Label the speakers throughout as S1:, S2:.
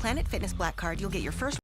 S1: Planet Fitness Black Card, you'll get your first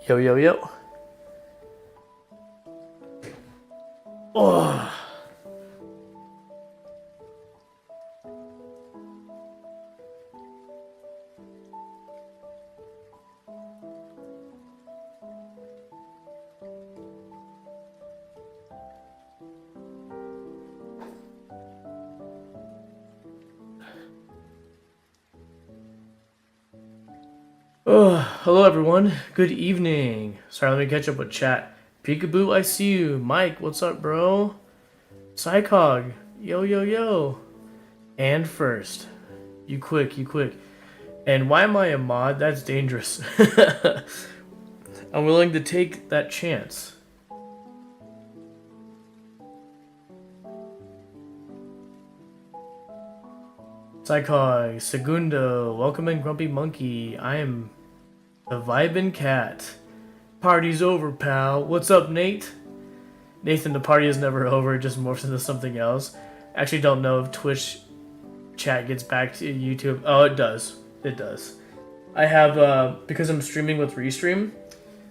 S2: Yo, yo, yo. Oh. Oh, hello everyone. Good evening. Sorry, let me catch up with chat. Peekaboo, I see you. Mike, what's up, bro? Psychog, yo, yo, yo. And first, you quick. And why am I a mod? That's dangerous. I'm willing to take that chance. Psychog, Segundo, welcome in Grumpy Monkey. I am the Vibin' Cat. Party's over, pal. What's up, Nate? Nathan, the party is never over. It just morphs into something else. Actually, don't know if Twitch chat gets back to YouTube. Oh, it does. It does. I have, because I'm streaming with Restream,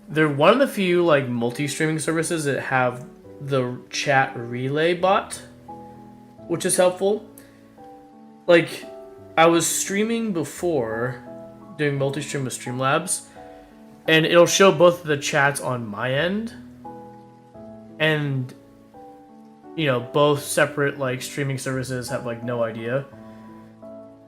S2: they're one of the few, like, multi-streaming services that have the chat relay bot, which is helpful. Like, I was streaming before, doing multi-stream with Streamlabs, and it'll show both of the chats on my end, and, you know, both separate, like, streaming services have, like, no idea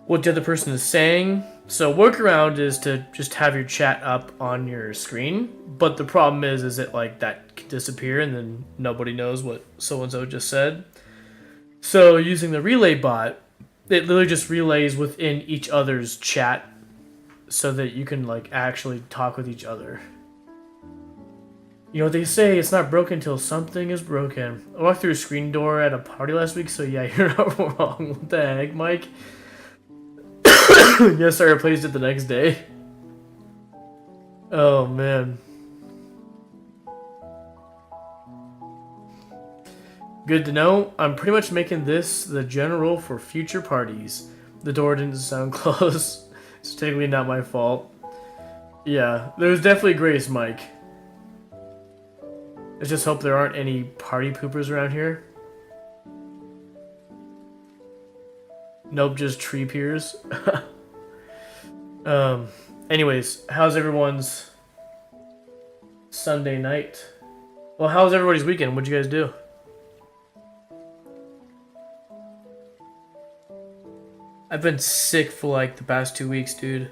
S2: what the other person is saying. So workaround is to just have your chat up on your screen, but the problem is it, like, that can disappear, and then nobody knows what so-and-so just said. So using the relay bot, it literally just relays within each other's chat so that you can, like, actually talk with each other. You know what they say, it's not broken till something is broken. I walked through a screen door at a party last week, so yeah, you're not wrong. What the heck, Mike? Yes, I replaced it the next day. Oh, man. Good to know. I'm pretty much making this the general rule for future parties. The door didn't sound close. It's technically not my fault. Yeah, there's definitely grace, Mike. Let's just hope there aren't any party poopers around here. Nope, just tree peers. Anyways, how's everyone's Sunday night? Well, how's everybody's weekend? What'd you guys do? I've been sick for like the past 2 weeks, dude.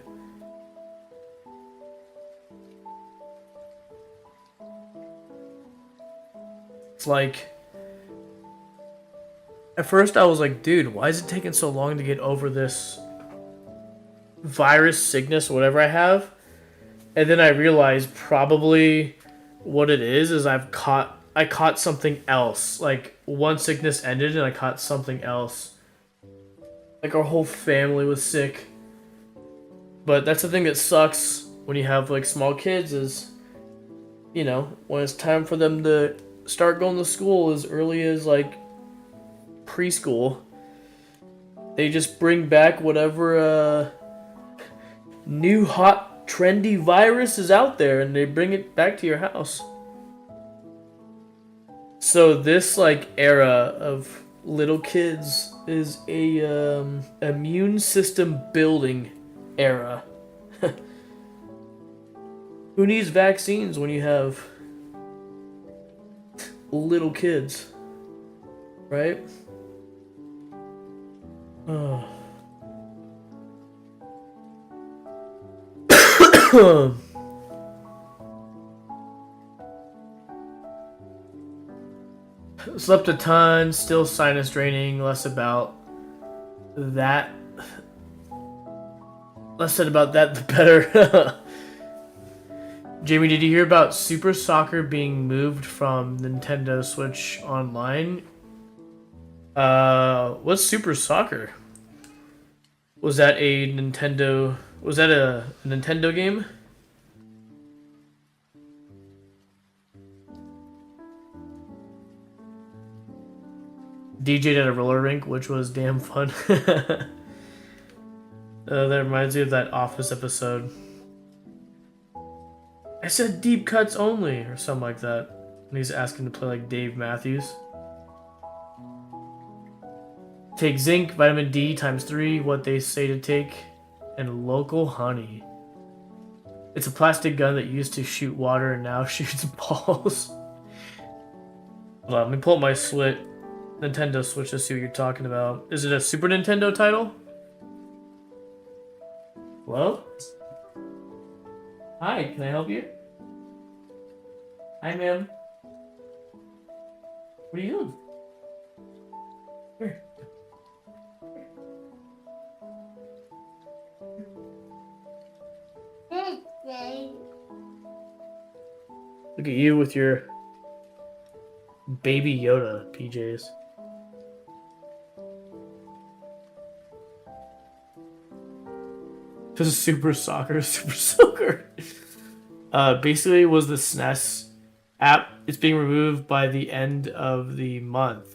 S2: It's like, at first I was like, dude, why is it taking so long to get over this virus, sickness, whatever I have? And then I realized probably what it is I caught something else. Like, one sickness ended and I caught something else. Like, our whole family was sick. But that's the thing that sucks when you have, like, small kids is, you know, when it's time for them to start going to school as early as, like, preschool, they just bring back whatever new hot trendy virus is out there and they bring it back to your house. So this, like, era of little kids is a immune system building era. Who needs vaccines when you have little kids, right? Slept a ton, still sinus draining, less about that. Less said about that, the better. Jamie, did you hear about Super Soccer being moved from Nintendo Switch Online? What's Super Soccer? Was that a Nintendo game? DJ'd at a roller rink, which was damn fun. That reminds me of that Office episode. I said deep cuts only, or something like that. And he's asking to play like Dave Matthews. Take zinc, vitamin D times 3, what they say to take, and local honey. It's a plastic gun that used to shoot water and now shoots balls. Hold on, let me pull up my Nintendo Switch to see what you're talking about. Is it a Super Nintendo title? Hello? Hi, can I help you? Hi, ma'am. What are you doing? Here. Look at you with your Baby Yoda PJs. This is Super Soccer, Super Soaker. Basically was the SNES app. It's being removed by the end of the month.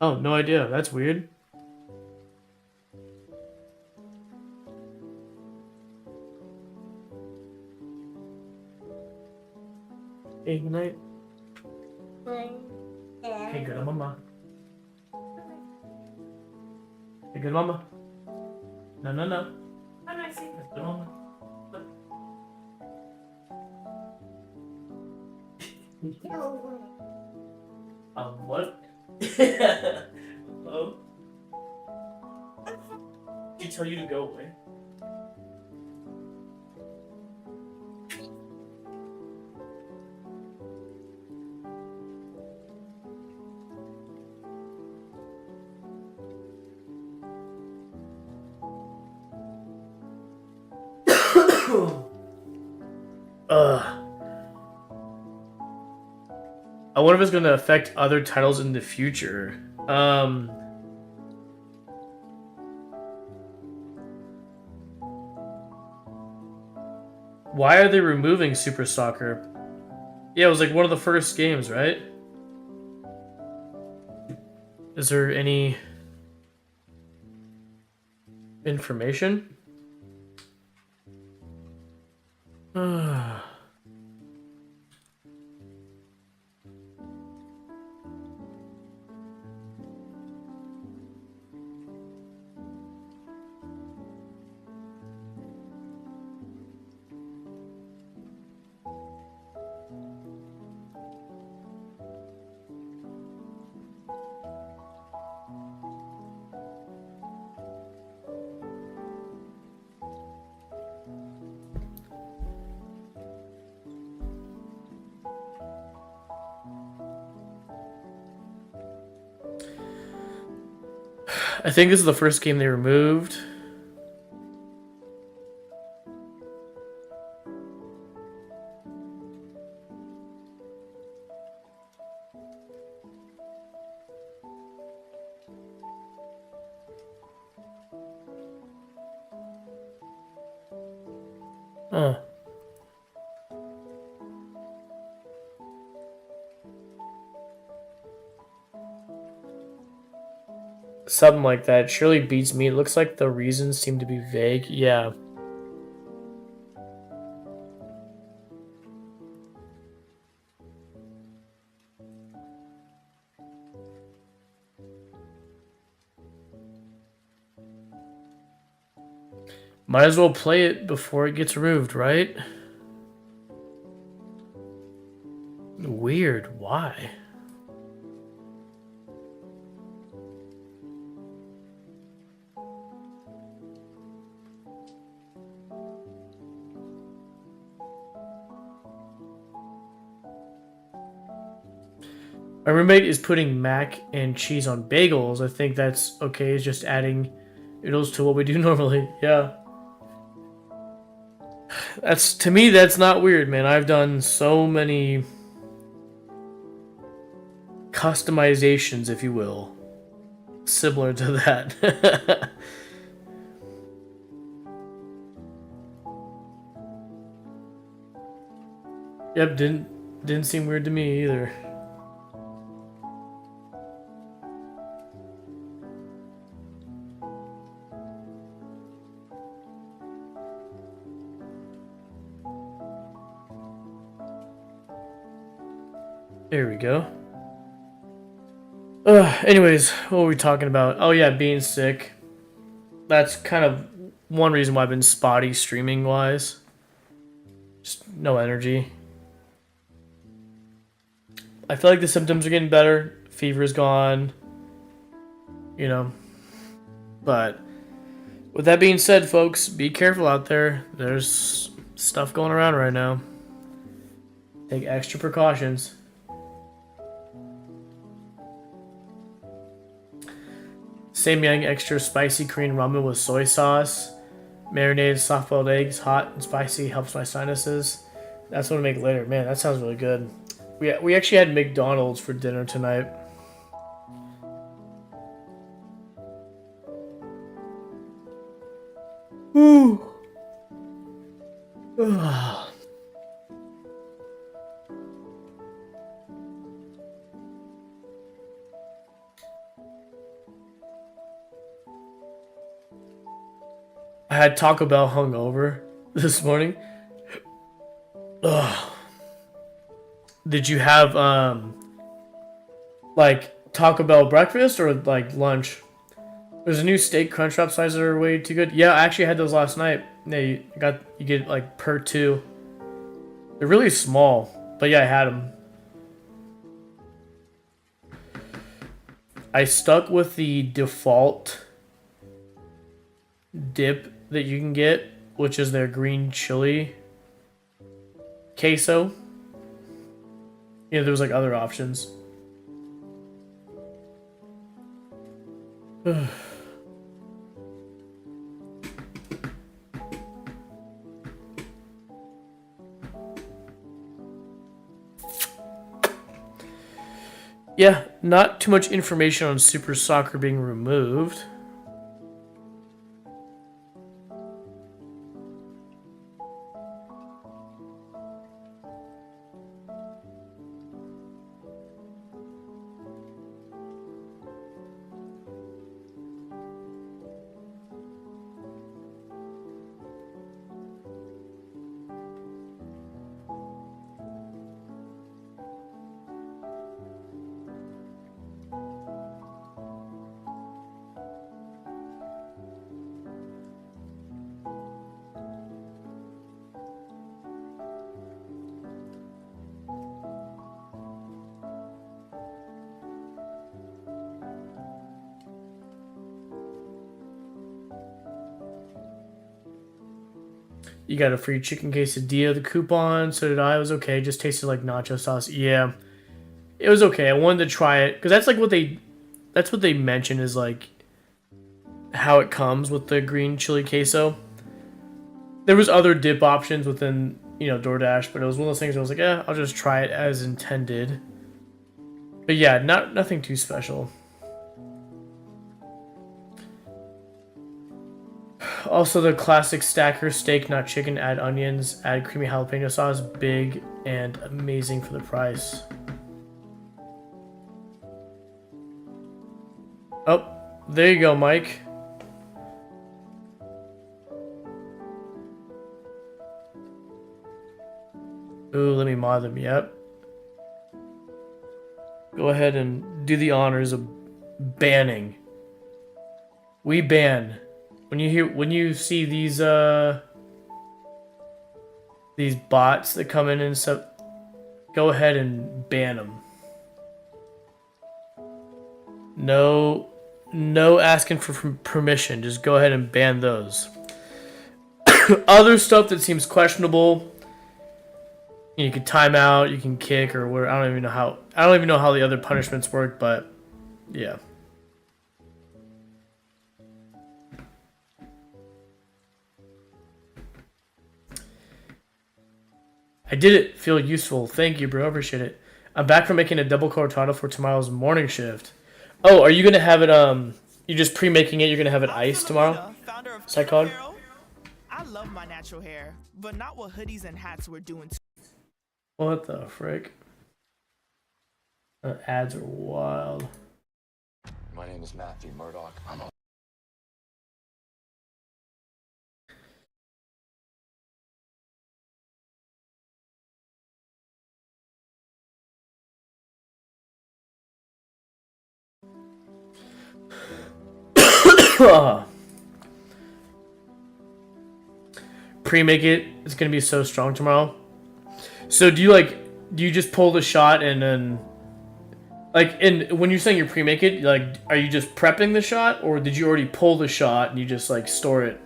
S2: Oh, no idea. That's weird. Hey, good night. Hey, good mama. Hey, good mama. No, no, no. How do I say that? Good mama. What? Hello? Did he tell you to go away? I wonder if it's going to affect other titles in the future. Why are they removing Super Soccer? Yeah, it was like one of the first games, right? Is there any information? I think this is the first game they removed. Huh. Something like that. Surely beats me. It looks like the reasons seem to be vague. Yeah. Might as well play it before it gets removed, right? Weird. Why? My roommate is putting mac and cheese on bagels. I think that's okay. It's just adding noodles to what we do normally. Yeah. That's, to me, that's not weird, man. I've done so many customizations, if you will, similar to that. Yep, didn't seem weird to me either. There we go. Anyways, what were we talking about? Oh yeah, being sick. That's kind of one reason why I've been spotty streaming wise. Just no energy. I feel like the symptoms are getting better. Fever's gone. You know. But with that being said, folks, be careful out there. There's stuff going around right now. Take extra precautions. Samyang extra spicy Korean ramen with soy sauce. Marinated soft-boiled eggs, hot and spicy, helps my sinuses. That's what I make later. Man, that sounds really good. We actually had McDonald's for dinner tonight. Ooh. I had Taco Bell hungover this morning. Ugh. Did you have like Taco Bell breakfast or like lunch? There's a new steak crunch wrap sizes that are way too good. Yeah, I actually had those last night. Yeah, you get like per two. They're really small, but yeah, I had them. I stuck with the default dip that you can get, which is their green chili queso. Yeah, there was like other options. Yeah, not too much information on Super Soccer being removed. You got a free chicken quesadilla, the coupon. So did I. It was okay. Just tasted like nacho sauce. Yeah, it was okay. I wanted to try it because that's what they mention is like how it comes with the green chili queso. There was other dip options within DoorDash, but it was one of those things where I was like, I'll just try it as intended. But yeah, nothing too special. Also, the classic stacker steak, not chicken. Add onions, add creamy jalapeno sauce. Big and amazing for the price. Oh, there you go, Mike. Ooh, let me mod them. Yep. Go ahead and do the honors of banning. We ban. When you see these bots that come in and stuff, go ahead and ban them. No asking for permission. Just go ahead and ban those. Other stuff that seems questionable, you can time out, you can kick, or where I don't even know how the other punishments work, but yeah. I did it. Feel useful. Thank you, bro. Appreciate it. I'm back from making a double cortado for tomorrow's morning shift. Oh, are you gonna have it? You're just pre-making it. You're gonna have it iced tomorrow. Psychod.
S3: I love my natural hair, but not what hoodies and hats were doing.
S2: What the frick? The ads are wild.
S4: My name is Matthew Murdoch. I'm a
S2: Pre-make it. It's gonna be so strong tomorrow. So do you just pull the shot and then when you're saying you pre-make it, like, are you just prepping the shot, or did you already pull the shot and you just like store it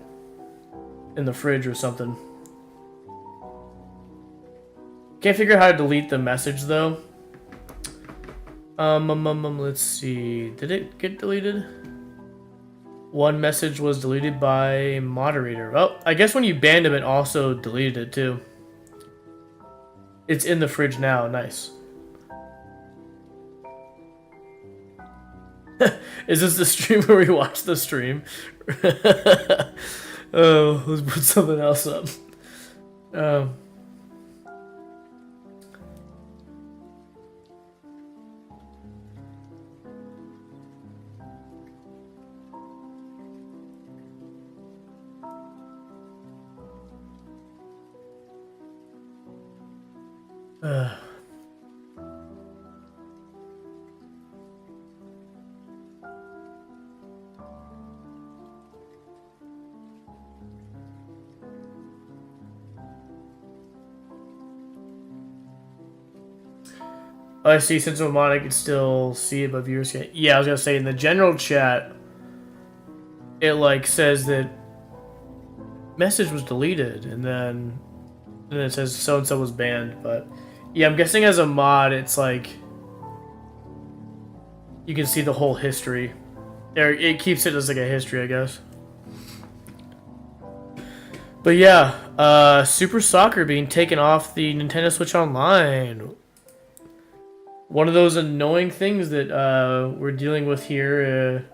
S2: in the fridge or something? Can't figure out how to delete the message though. Let's see. Did it get deleted? One message was deleted by moderator. Well, I guess when you banned him, it also deleted it too. It's in the fridge now. Nice. Is this the stream where we watch the stream? Oh, let's put something else up. I see. Since I'm on, I can still see it, but viewers can't. Yeah, I was gonna say in the general chat, it like says that message was deleted, and then it says so and so was banned. But yeah, I'm guessing as a mod, it's like you can see the whole history. There, it keeps it as like a history, I guess. But yeah, Super Soccer being taken off the Nintendo Switch Online. One of those annoying things that we're dealing with here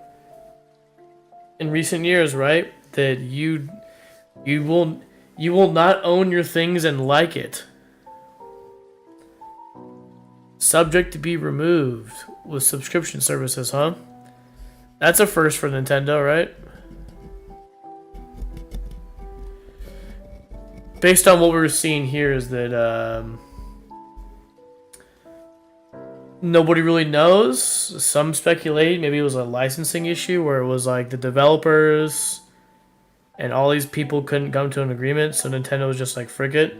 S2: in recent years, right? That you will not own your things and like it. Subject to be removed with subscription services, huh? That's a first for Nintendo, right? Based on what we're seeing here is that nobody really knows. Some speculate maybe it was a licensing issue where it was like the developers and all these people couldn't come to an agreement, so Nintendo was just like, frick it.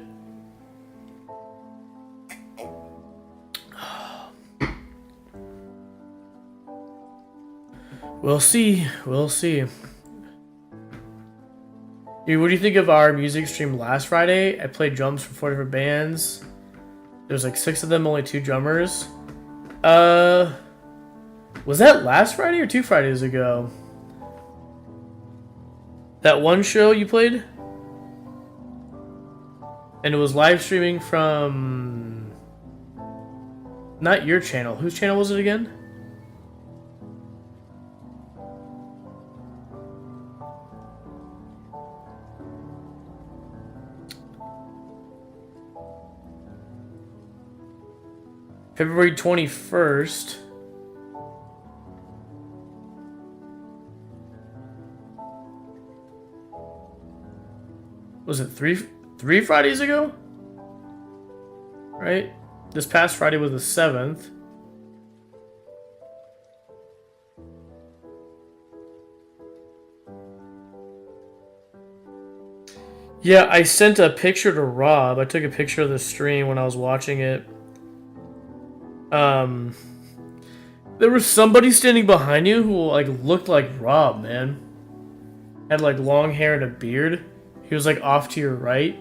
S2: We'll see. We'll see. Dude, what do you think of our music stream last Friday? I played drums for 4 different bands. There's like 6 of them, only 2 drummers. Was that last Friday or 2 Fridays ago? That one show you played? And it was live streaming from... Not your channel. Whose channel was it again? February 21st. Was it three Fridays ago? Right? This past Friday was the 7th. Yeah, I sent a picture to Rob. I took a picture of the stream when I was watching it. There was somebody standing behind you who like looked like Rob, man. Had like long hair and a beard. He was like off to your right.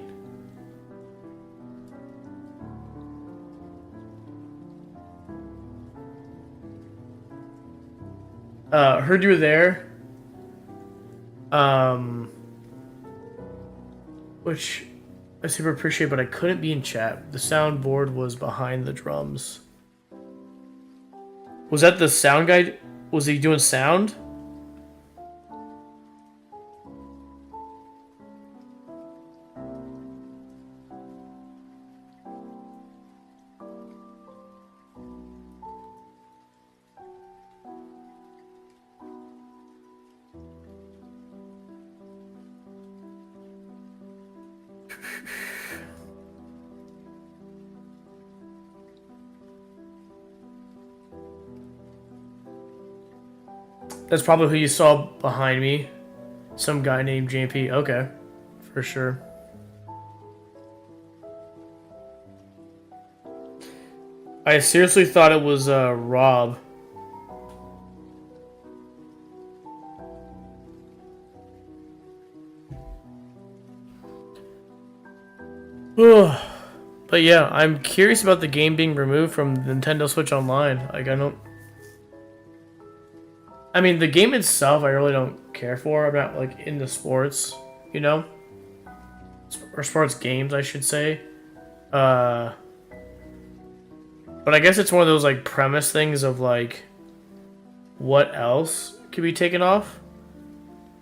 S2: Heard you were there. Which I super appreciate, but I couldn't be in chat. The soundboard was behind the drums. Was that the sound guy? Was he doing sound? That's probably who you saw behind me. Some guy named JP. Okay, for sure. I seriously thought it was Rob. But yeah, I'm curious about the game being removed from Nintendo Switch Online. Like, I mean, the game itself, I really don't care for. I'm not, like, into sports, you know? Or sports games, I should say. But I guess it's one of those, like, premise things of, like, what else could be taken off?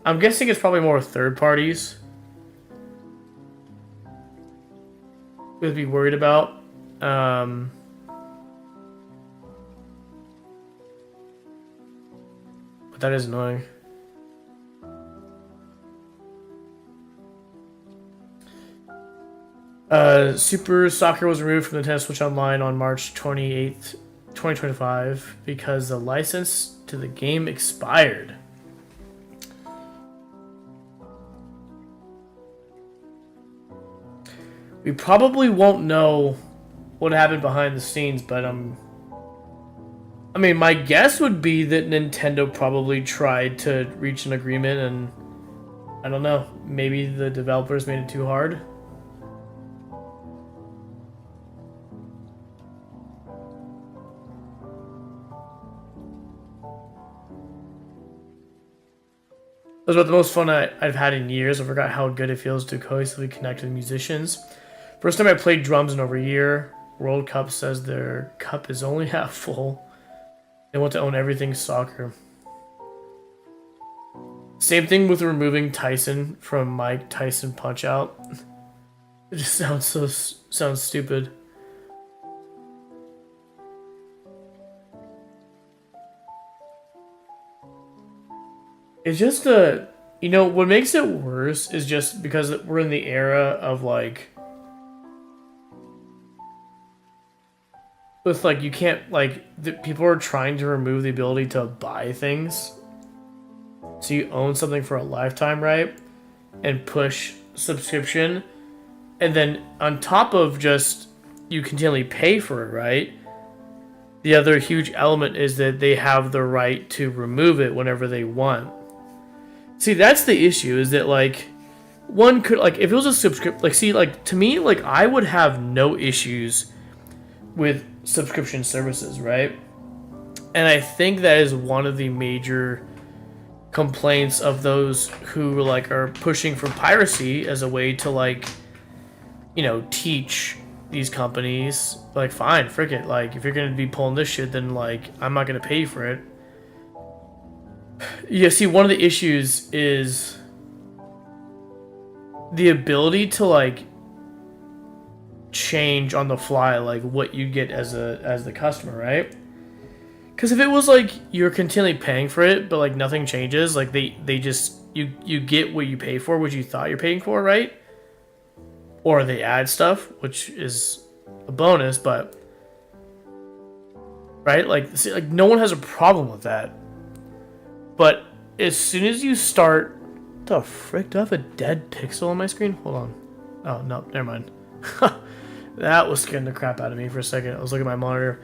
S2: I'm guessing it's probably more third parties would be worried about. But that is annoying. Super Soccer was removed from the Nintendo Switch Online on March 28th, 2025 because the license to the game expired. We probably won't know what happened behind the scenes, but I mean, my guess would be that Nintendo probably tried to reach an agreement, and I don't know, maybe the developers made it too hard. That was about the most fun I've had in years. I forgot how good it feels to cohesively connect with musicians. First time I played drums in over a year. World Cup says their cup is only half full. They want to own everything soccer. Same thing with removing Tyson from Mike Tyson Punch Out. It just sounds stupid. It's just you know, what makes it worse is just because we're in the era of like, with like, you can't, like, people are trying to remove the ability to buy things. So you own something for a lifetime, right? And push subscription. And then on top of just you continually pay for it, right? The other huge element is that they have the right to remove it whenever they want. See, that's the issue, is that, like, one could, like, if it was a subscription, like, see, like, to me, like, I would have no issues with subscription services, right? And I think that is one of the major complaints of those who, like, are pushing for piracy as a way to, like, you know, teach these companies, like, fine, frick it, like, if you're gonna be pulling this shit, then, like, I'm not gonna pay for it. Yeah, see, one of the issues is the ability to, like, change on the fly, like, what you get as the customer, right? Because if it was like you're continually paying for it, but like nothing changes, like they just you get what you pay for, what you thought you're paying for, right? Or they add stuff, which is a bonus, but right, like, see, like, no one has a problem with that. But as soon as you start, what the frick? Do I have a dead pixel on my screen? Hold on. Oh no, never mind. That was scaring the crap out of me for a second. I was looking at my monitor.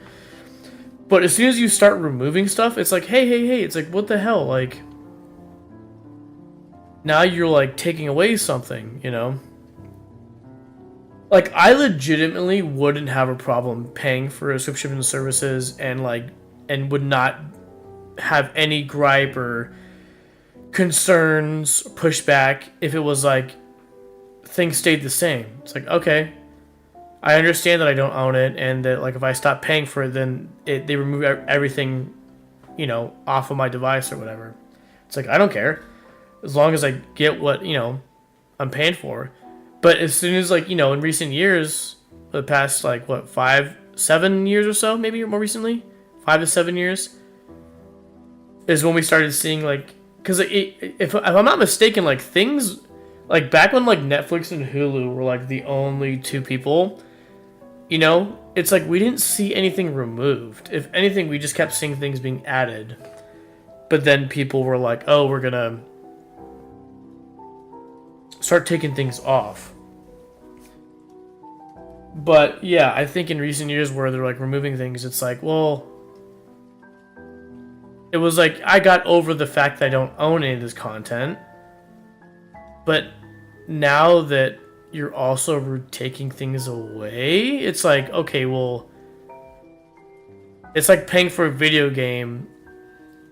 S2: But as soon as you start removing stuff, it's like, hey, it's like, what the hell? Like, now you're, like, taking away something, you know? Like, I legitimately wouldn't have a problem paying for subscription services and, like, and would not have any gripe or concerns, pushback if it was, like, things stayed the same. It's like, okay, I understand that I don't own it, and that, like, if I stop paying for it, then they remove everything, you know, off of my device or whatever. It's like, I don't care, as long as I get what, you know, I'm paying for. But as soon as, like, you know, in recent years, the past, like, what, 5-7 years or so, maybe more recently, 5 to 7 years, is when we started seeing, like, because if I'm not mistaken, like, things, like, back when, like, Netflix and Hulu were, like, the only two people, you know, it's like we didn't see anything removed. If anything, we just kept seeing things being added. But then people were like, oh, we're gonna start taking things off. But yeah, I think in recent years where they're like removing things, it's like, well, it was like I got over the fact that I don't own any of this content. But now that you're also taking things away, it's like, okay, well, it's like paying for a video game,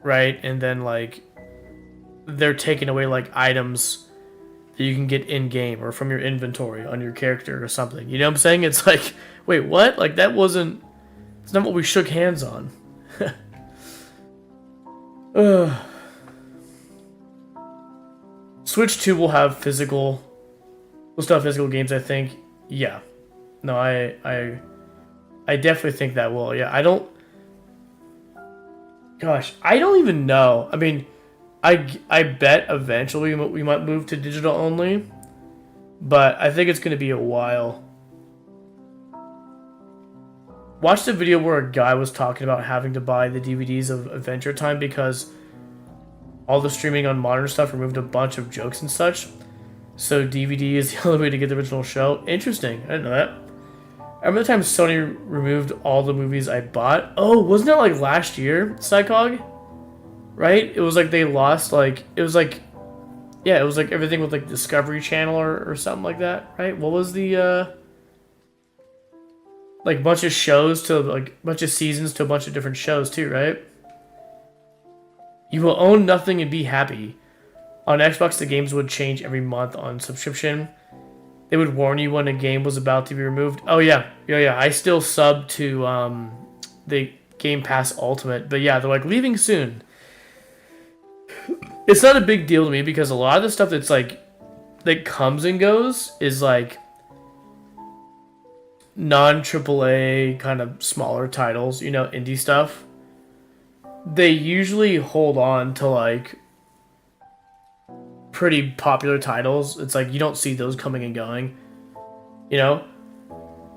S2: right? And then like they're taking away like items that you can get in game or from your inventory on your character or something. You know what I'm saying? It's like, wait, what? Like that wasn't. It's not what we shook hands on. Switch 2 will have physical. We'll still have physical games, I think. Yeah. No, I definitely think that will. Yeah, I don't. Gosh, I don't even know. I mean, I bet eventually we might move to digital only, but I think it's going to be a while. Watched a video where a guy was talking about having to buy the DVDs of Adventure Time because all the streaming on modern stuff removed a bunch of jokes and such. So DVD is the only way to get the original show. Interesting. I didn't know that. I remember the time Sony removed all the movies I bought. Oh, wasn't it like last year, Psychog? Right? It was like they lost like it was like everything with like Discovery Channel or something like that, right? What was the like bunch of shows to like bunch of seasons to a bunch of different shows too, right? You will own nothing and be happy. On Xbox, the games would change every month on subscription. They would warn you when a game was about to be removed. Oh yeah. I still sub to the Game Pass Ultimate, but yeah, they're like leaving soon. It's not a big deal to me because a lot of the stuff that's like that comes and goes is like non-AAA kind of smaller titles, you know, indie stuff. They usually hold on to like pretty popular titles. It's like you don't see those coming and going, you know.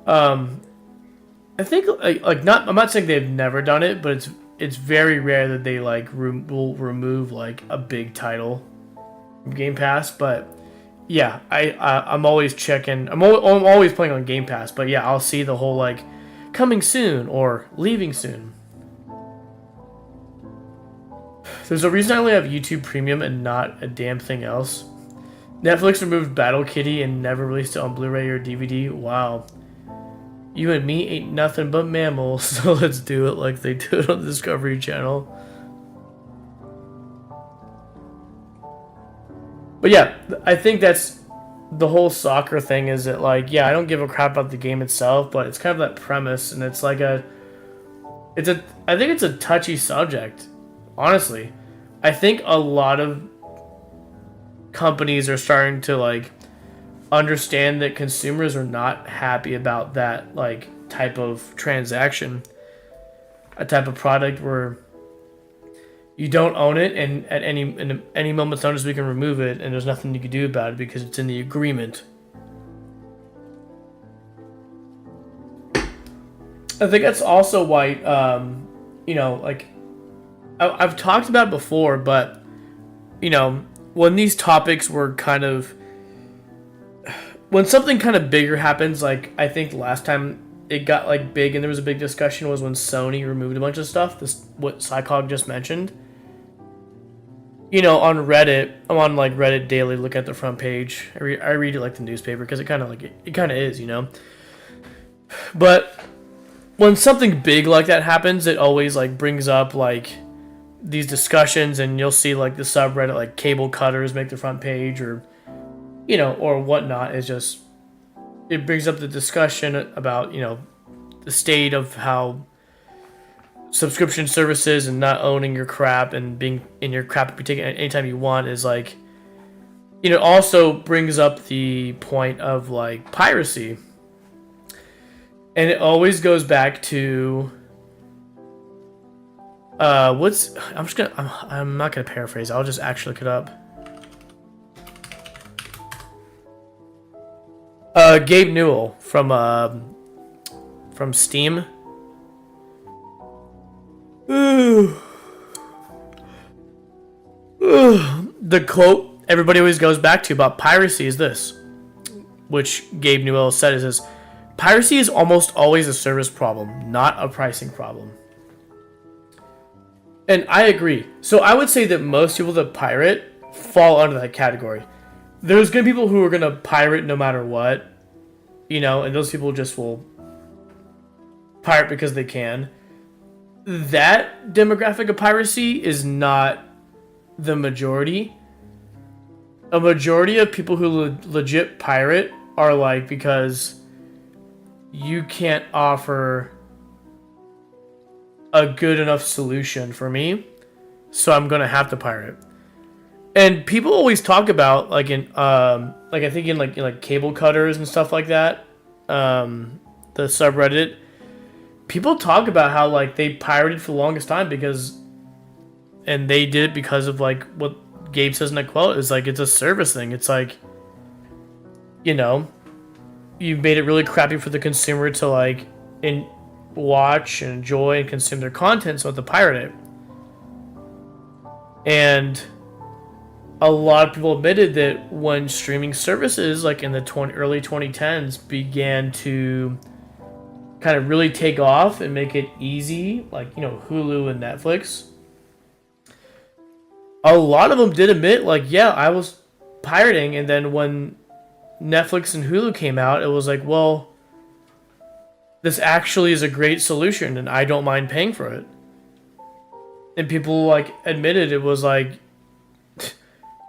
S2: I think like not. I'm not saying they've never done it, but it's very rare that they like will remove like a big title from Game Pass. But yeah, I'm always checking. I'm always playing on Game Pass. But yeah, I'll see the whole like coming soon or leaving soon. There's a reason I only have YouTube Premium and not a damn thing else. Netflix removed Battle Kitty and never released it on Blu-ray or DVD. Wow. You and me ain't nothing but mammals, so let's do it like they do it on the Discovery Channel. But yeah, I think that's the whole soccer thing is that like, yeah, I don't give a crap about the game itself, but it's kind of that premise, and it's like I think it's a touchy subject, honestly. I think a lot of companies are starting to like understand that consumers are not happy about that like type of transaction, a type of product where you don't own it and at any moment's notice we can remove it and there's nothing you can do about it because it's in the agreement. I think that's also why you know, like I've talked about it before, but you know, when these topics were kind of when something kind of bigger happens, like I think last time it got like big and there was a big discussion was when Sony removed a bunch of stuff. This what Psychog just mentioned. You know, on Reddit, I'm on like Reddit daily. Look at the front page. I read it like the newspaper because it kind of like it kind of is, you know. But when something big like that happens, it always like brings up like these discussions, and you'll see like the subreddit like cable cutters make the front page or you know or whatnot. It's just it brings up the discussion about you know the state of how subscription services and not owning your crap and being in your crap be taken anytime you want is like you know also brings up the point of like piracy, and it always goes back to I'm not gonna paraphrase. I'll just actually look it up. Gabe Newell from Steam. Ooh. The quote everybody always goes back to about piracy is this, which Gabe Newell said, it says, piracy is almost always a service problem, not a pricing problem. And I agree. So I would say that most people that pirate fall under that category. There's going to be people who are going to pirate no matter what, you know, and those people just will pirate because they can. That demographic of piracy is not the majority. A majority of people who legit pirate are like, because you can't offer a good enough solution for me, so I'm gonna have to pirate. And people always talk about, like in like I think in like cable cutters and stuff like that, the subreddit, people talk about how like they pirated for the longest time because, and they did it because of like what Gabe says in that quote is like, it's a service thing. It's like, you know, you've made it really crappy for the consumer to like watch and enjoy and consume their content, so to pirate it. And a lot of people admitted that when streaming services like in the early 2010s began to kind of really take off and make it easy, like, you know, Hulu and Netflix, a lot of them did admit, like, yeah, I was pirating. And then when Netflix and Hulu came out, it was like, well, this actually is a great solution and I don't mind paying for it. And people like admitted it was like,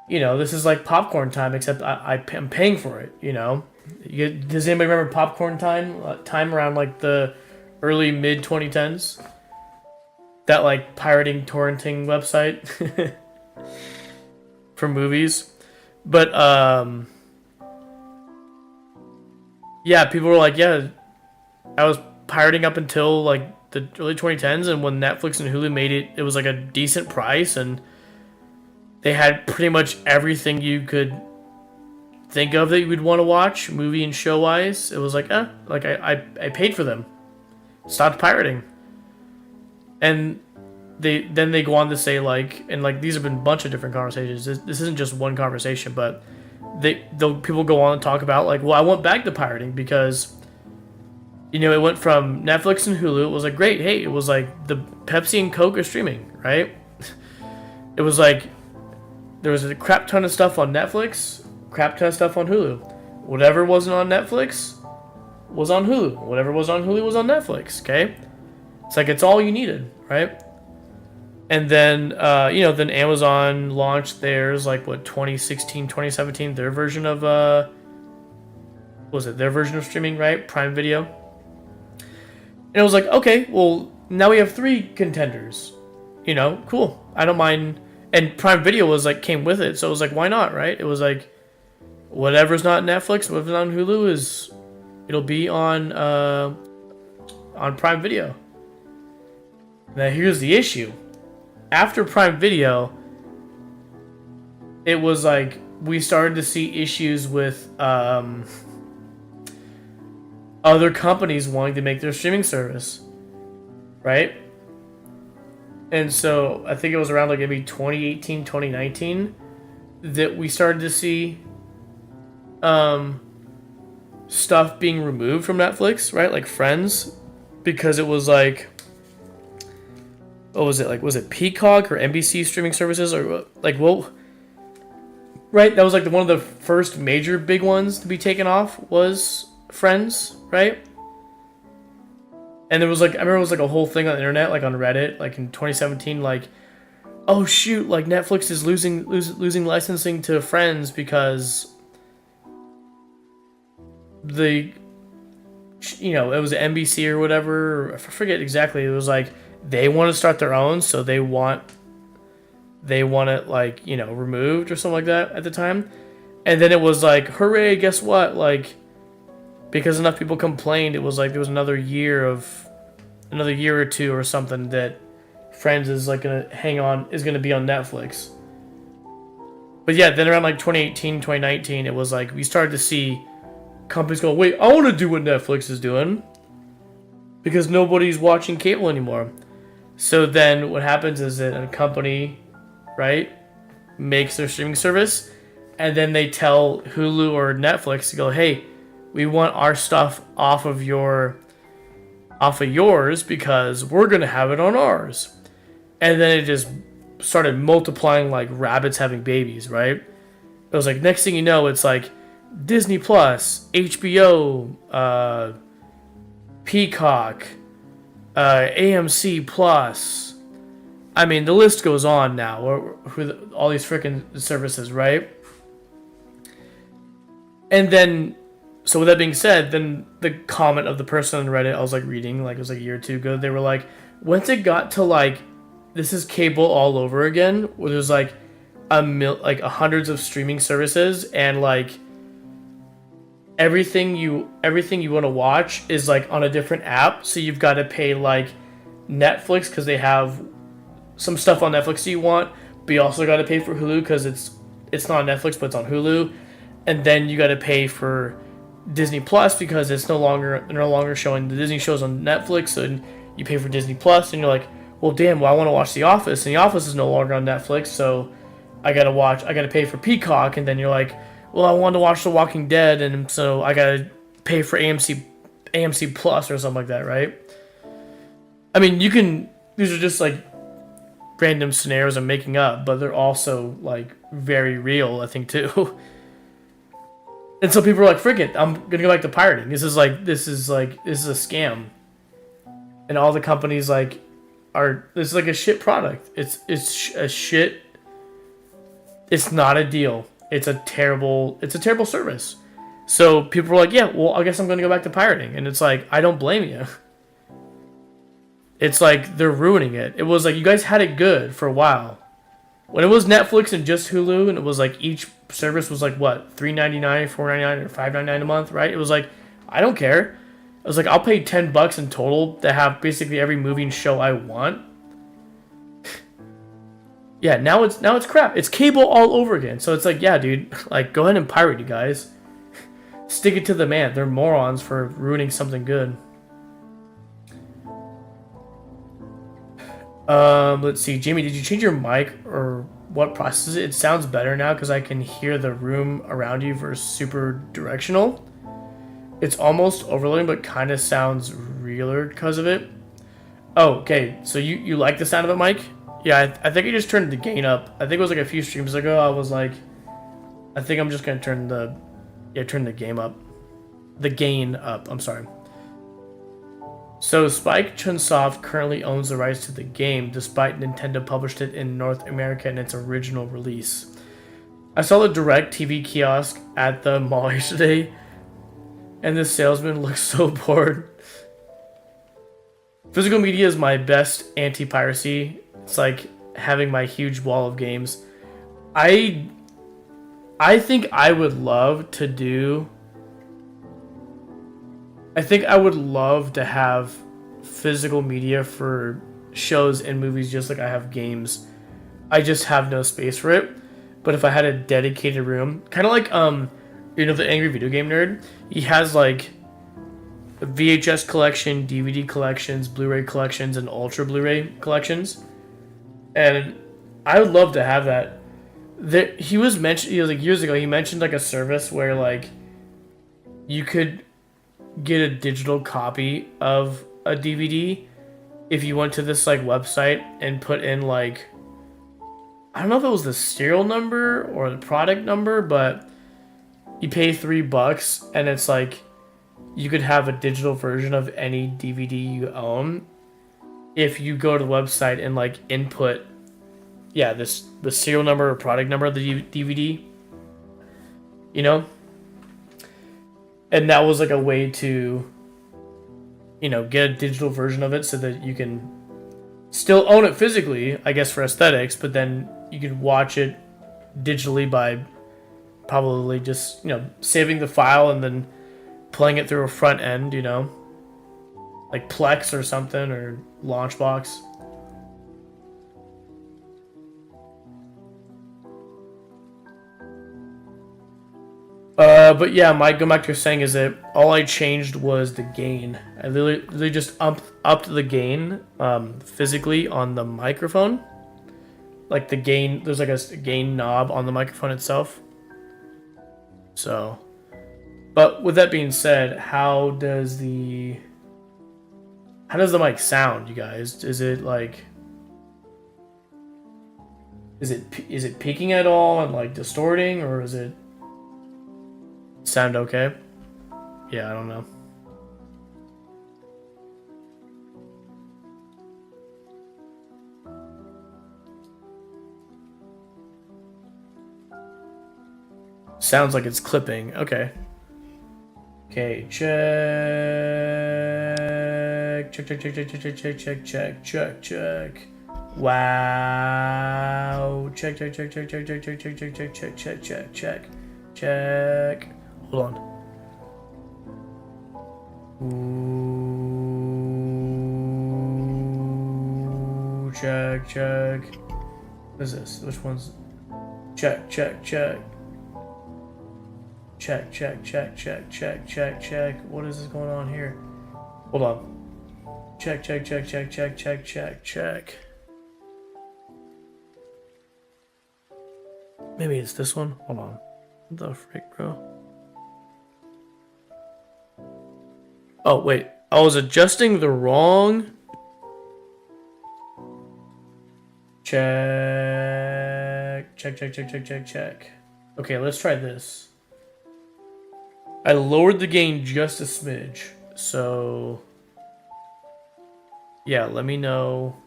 S2: you know, this is like popcorn time, except I'm paying for it, you know? Does anybody remember popcorn time around like the early mid 2010s? That like pirating, torrenting website for movies. But yeah, people were like, yeah, I was pirating up until like the early 2010s, and when Netflix and Hulu made it, it was like a decent price, and they had pretty much everything you could think of that you would want to watch, movie and show wise. It was like, like I paid for them. Stopped pirating. And they go on to say like, and like these have been a bunch of different conversations. This isn't just one conversation, but people go on and talk about like, well, I went back to pirating because, you know, it went from Netflix and Hulu. It was like, great. Hey, it was like the Pepsi and Coke are streaming, right? It was like, there was a crap ton of stuff on Netflix, crap ton of stuff on Hulu. Whatever wasn't on Netflix was on Hulu. Whatever was on Hulu was on Netflix, okay? It's like, it's all you needed, right? And then, you know, then Amazon launched theirs, like, what, 2016, 2017, their version of, what was it, their version of streaming, right? Prime Video. And it was like, okay, well, now we have 3 contenders. You know, cool. I don't mind. And Prime Video was like, came with it, so it was like, why not, right? It was like, whatever's not Netflix, whatever's not on Hulu it'll be on Prime Video. Now here's the issue. After Prime Video, it was like we started to see issues with other companies wanting to make their streaming service, right? And so I think it was around like maybe 2018, 2019 that we started to see stuff being removed from Netflix, right? Like Friends, because it was like, what was it? Like, was it Peacock or NBC streaming services or like, well, right? That was like one of the first major big ones to be taken off was Friends, right? And there was like, I remember it was like a whole thing on the internet, like on Reddit, like in 2017, like, oh shoot, like Netflix is losing licensing to Friends because it was NBC or whatever. I forget exactly. It was like they want to start their own, so they want it like, you know, removed or something like that at the time. And then it was like, hooray, guess what? Like, because enough people complained, it was like there was another year or two or something that Friends is like gonna be on Netflix. But yeah, then around like 2018, 2019, it was like we started to see companies go, wait, I want to do what Netflix is doing because nobody's watching cable anymore. So then what happens is that a company, right, makes their streaming service, and then they tell Hulu or Netflix to go, hey, we want our stuff off of yours because we're gonna have it on ours. And then it just started multiplying like rabbits having babies, right? It was like, next thing you know, it's like Disney Plus, HBO, Peacock, AMC Plus. I mean, the list goes on now. All these freaking services, right? And then, so with that being said, then the comment of the person on Reddit I was like reading, like it was like a year or two ago, they were like, once it got to like, this is cable all over again, where there's like hundreds of streaming services, and like everything you want to watch is like on a different app, so you've got to pay like Netflix because they have some stuff on Netflix you want, but you also got to pay for Hulu because it's not on Netflix but it's on Hulu, and then you got to pay for Disney Plus because they're no longer showing the Disney shows on Netflix, so you pay for Disney Plus, and you're like, well, damn, I want to watch The Office, and The Office is no longer on Netflix, so I gotta pay for Peacock, and then you're like, well, I want to watch The Walking Dead, and so I gotta pay for AMC Plus or something like that, right? I mean, these are just like random scenarios I'm making up, but they're also like very real, I think, too. And so people are like, frick it, I'm gonna go back to pirating. This is a scam. And all the companies like this is like a shit product. It's a shit. It's not a deal. It's a terrible service. So people were like, yeah, well, I guess I'm gonna go back to pirating. And it's like, I don't blame you. It's like they're ruining it. It was like you guys had it good for a while. When it was Netflix and just Hulu, and it was like each service was like what, $3.99, $4.99, or $5.99 a month, right? It was like, I don't care. I was like, I'll pay $10 in total to have basically every movie and show I want. Yeah, now it's crap. It's cable all over again. So it's like, yeah, dude, like go ahead and pirate, you guys. Stick it to the man. They're morons for ruining something good. Let's see, Jamie, did you change your mic or what processes it? It sounds better now because I can hear the room around you versus super directional. It's almost overloading, but kind of sounds realer because of it. Oh, okay. So you like the sound of it, Mike? Yeah, I think I just turned the gain up. I think it was like a few streams ago. I was like, I think I'm just gonna turn the gain up. I'm sorry. So Spike Chunsoft currently owns the rights to the game, despite Nintendo published it in North America in its original release. I saw the Direct TV kiosk at the mall yesterday, and the salesman looks so bored. Physical media is my best anti-piracy. It's like having my huge wall of games. I think I would love to have physical media for shows and movies just like I have games. I just have no space for it. But if I had a dedicated room, kind of like the Angry Video Game Nerd, he has like a VHS collection, DVD collections, Blu-ray collections, and Ultra Blu-ray collections. And I would love to have that. He was like years ago, he mentioned like a service where like you could get a digital copy of a DVD if you went to this like website and put in like, I don't know if it was the serial number or the product number, but you pay $3 and it's like you could have a digital version of any DVD you own if you go to the website and like input the serial number or product number of the DVD, and that was like a way to get a digital version of it so that you can still own it physically, I guess, for aesthetics, but then you could watch it digitally by probably just saving the file and then playing it through a front end, like Plex or something, or Launchbox. But yeah, Mike, going back to your saying is that all I changed was the gain. I literally just upped the gain physically on the microphone. like the gain. There's like a gain knob on the microphone itself. So, but with that being said, how does the mic sound, you guys? Is it like is it peaking at all and like distorting, or is it sound okay? Yeah, I don't know. Sounds like it's clipping. Okay. Okay, check. Check. Wow. Check. Hold on. Ooh, check. What is this? Which one's? Check. Check. What is this going on here? Hold on. Check. Maybe it's this one. Hold on. What the frick, bro? Oh, wait. I was adjusting the wrong. Check. Okay, let's try this. I lowered the gain just a smidge. So, yeah, let me know.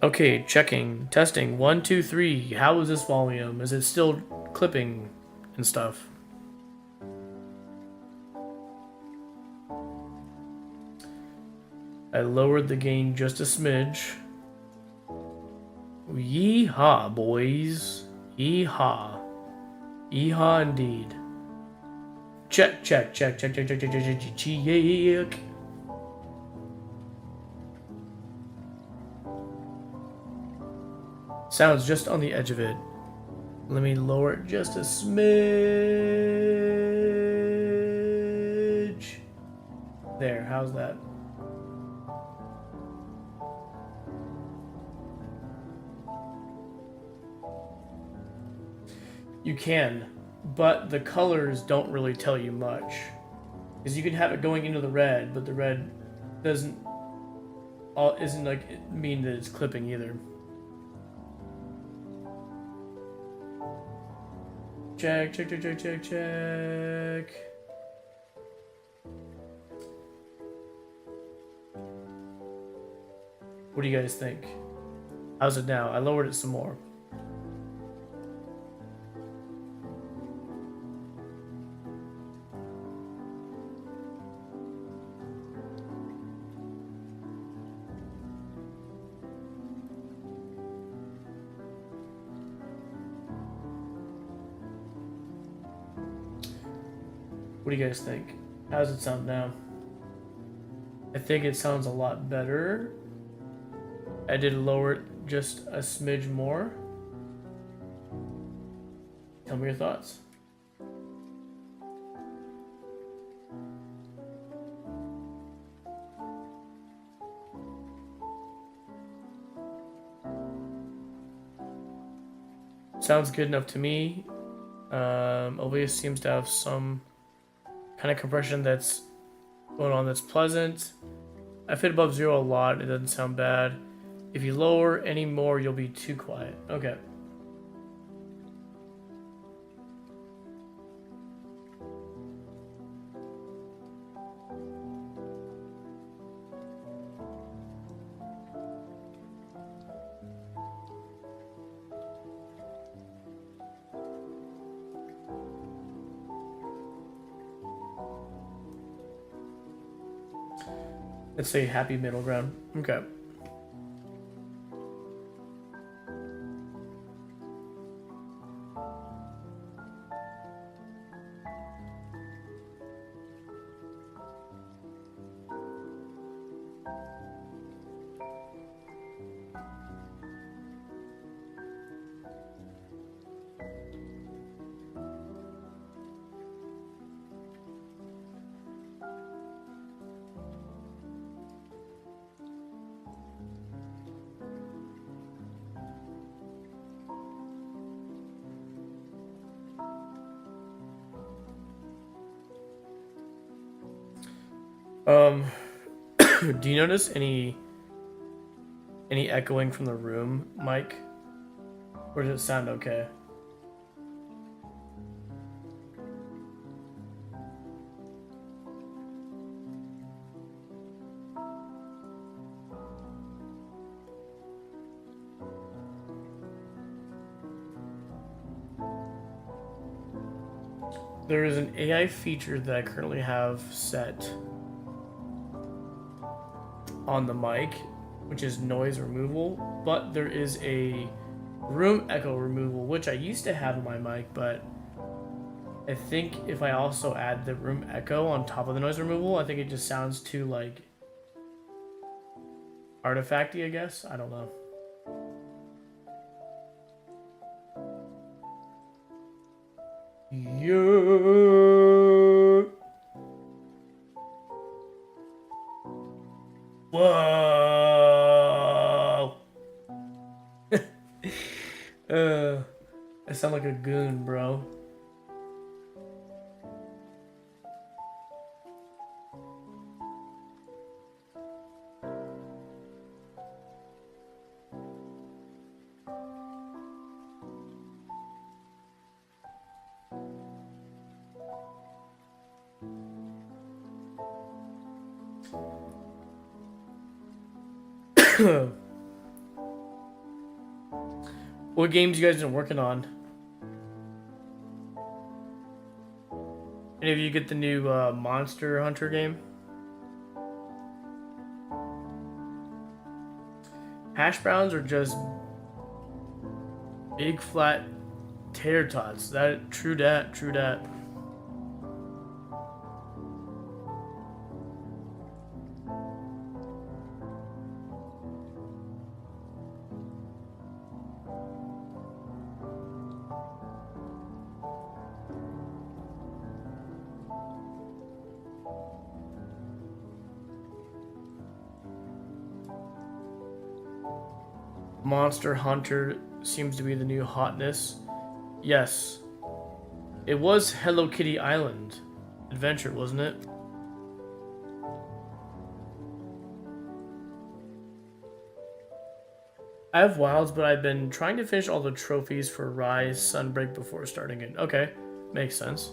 S2: Okay, checking, testing. 1, 2, 3. How is this volume? Is it still clipping and stuff? I lowered the gain just a smidge. Yeehaw, boys. Yeehaw. Yeehaw indeed. Check. Sounds just on the edge of it. Let me lower it just a smidge. There, how's that? You can, but the colors don't really tell you much. Because you can have it going into the red, but the red isn't like mean that it's clipping either. Check. What do you guys think? How's it now? I lowered it some more. What do you guys think? How does it sound now? I think it sounds a lot better. I did lower it just a smidge more. Tell me your thoughts. Sounds good enough to me. OBS seems to have some kind of compression that's going on that's pleasant. I've hit above 0 a lot. It doesn't sound bad. If you lower any more, you'll be too quiet. Okay. Let's say happy middle ground. Okay. Um, do you notice any echoing from the room, Mike? Or does it sound okay? There is an AI feature that I currently have set on the mic, which is noise removal, but there is a room echo removal, which I used to have on my mic, but I think if I also add the room echo on top of the noise removal, I think it just sounds too, like, artifacty, I guess. I don't know. Yeah. Whoa. I sound like a goon, bro. What games you guys been working on? Any of you get the new Monster Hunter game? Hash browns are just big flat tater tots. That true dat, true dat. Monster Hunter seems to be the new hotness. Yes. It was Hello Kitty Island Adventure, wasn't it? I have Wilds, but I've been trying to finish all the trophies for Rise Sunbreak before starting it. Okay, makes sense.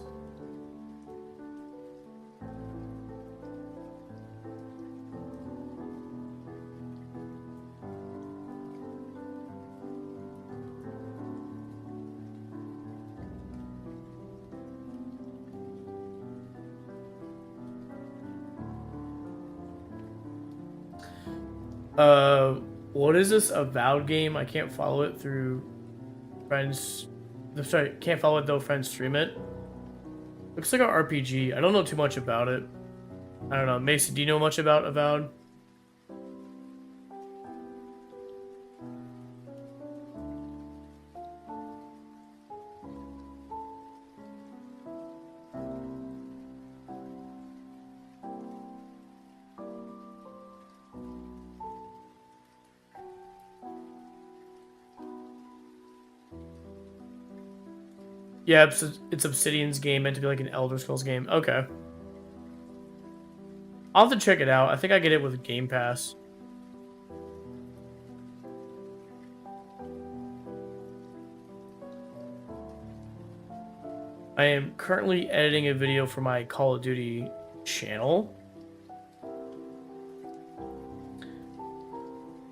S2: What is this Avowed game? I can't follow it through friends. Sorry, can't follow it though friends stream it. Looks like an RPG. I don't know too much about it. I don't know. Mason, do you know much about Avowed? Yeah, it's Obsidian's game, meant to be like an Elder Scrolls game. Okay. I'll have to check it out. I think I get it with Game Pass. I am currently editing a video for my Call of Duty channel.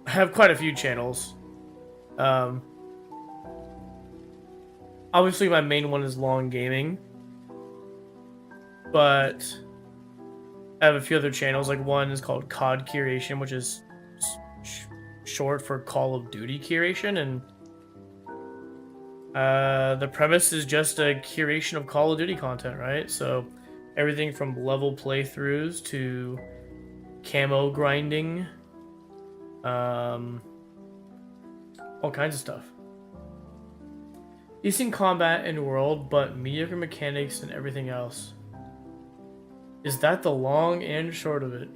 S2: I have quite a few channels. Obviously, my main one is Long Gaming, but I have a few other channels. Like one is called COD Curation, which is short for Call of Duty Curation, and the premise is just a curation of Call of Duty content, right? So everything from level playthroughs to camo grinding, all kinds of stuff. Decent combat and world, but mediocre mechanics and everything else. Is that the long and short of it?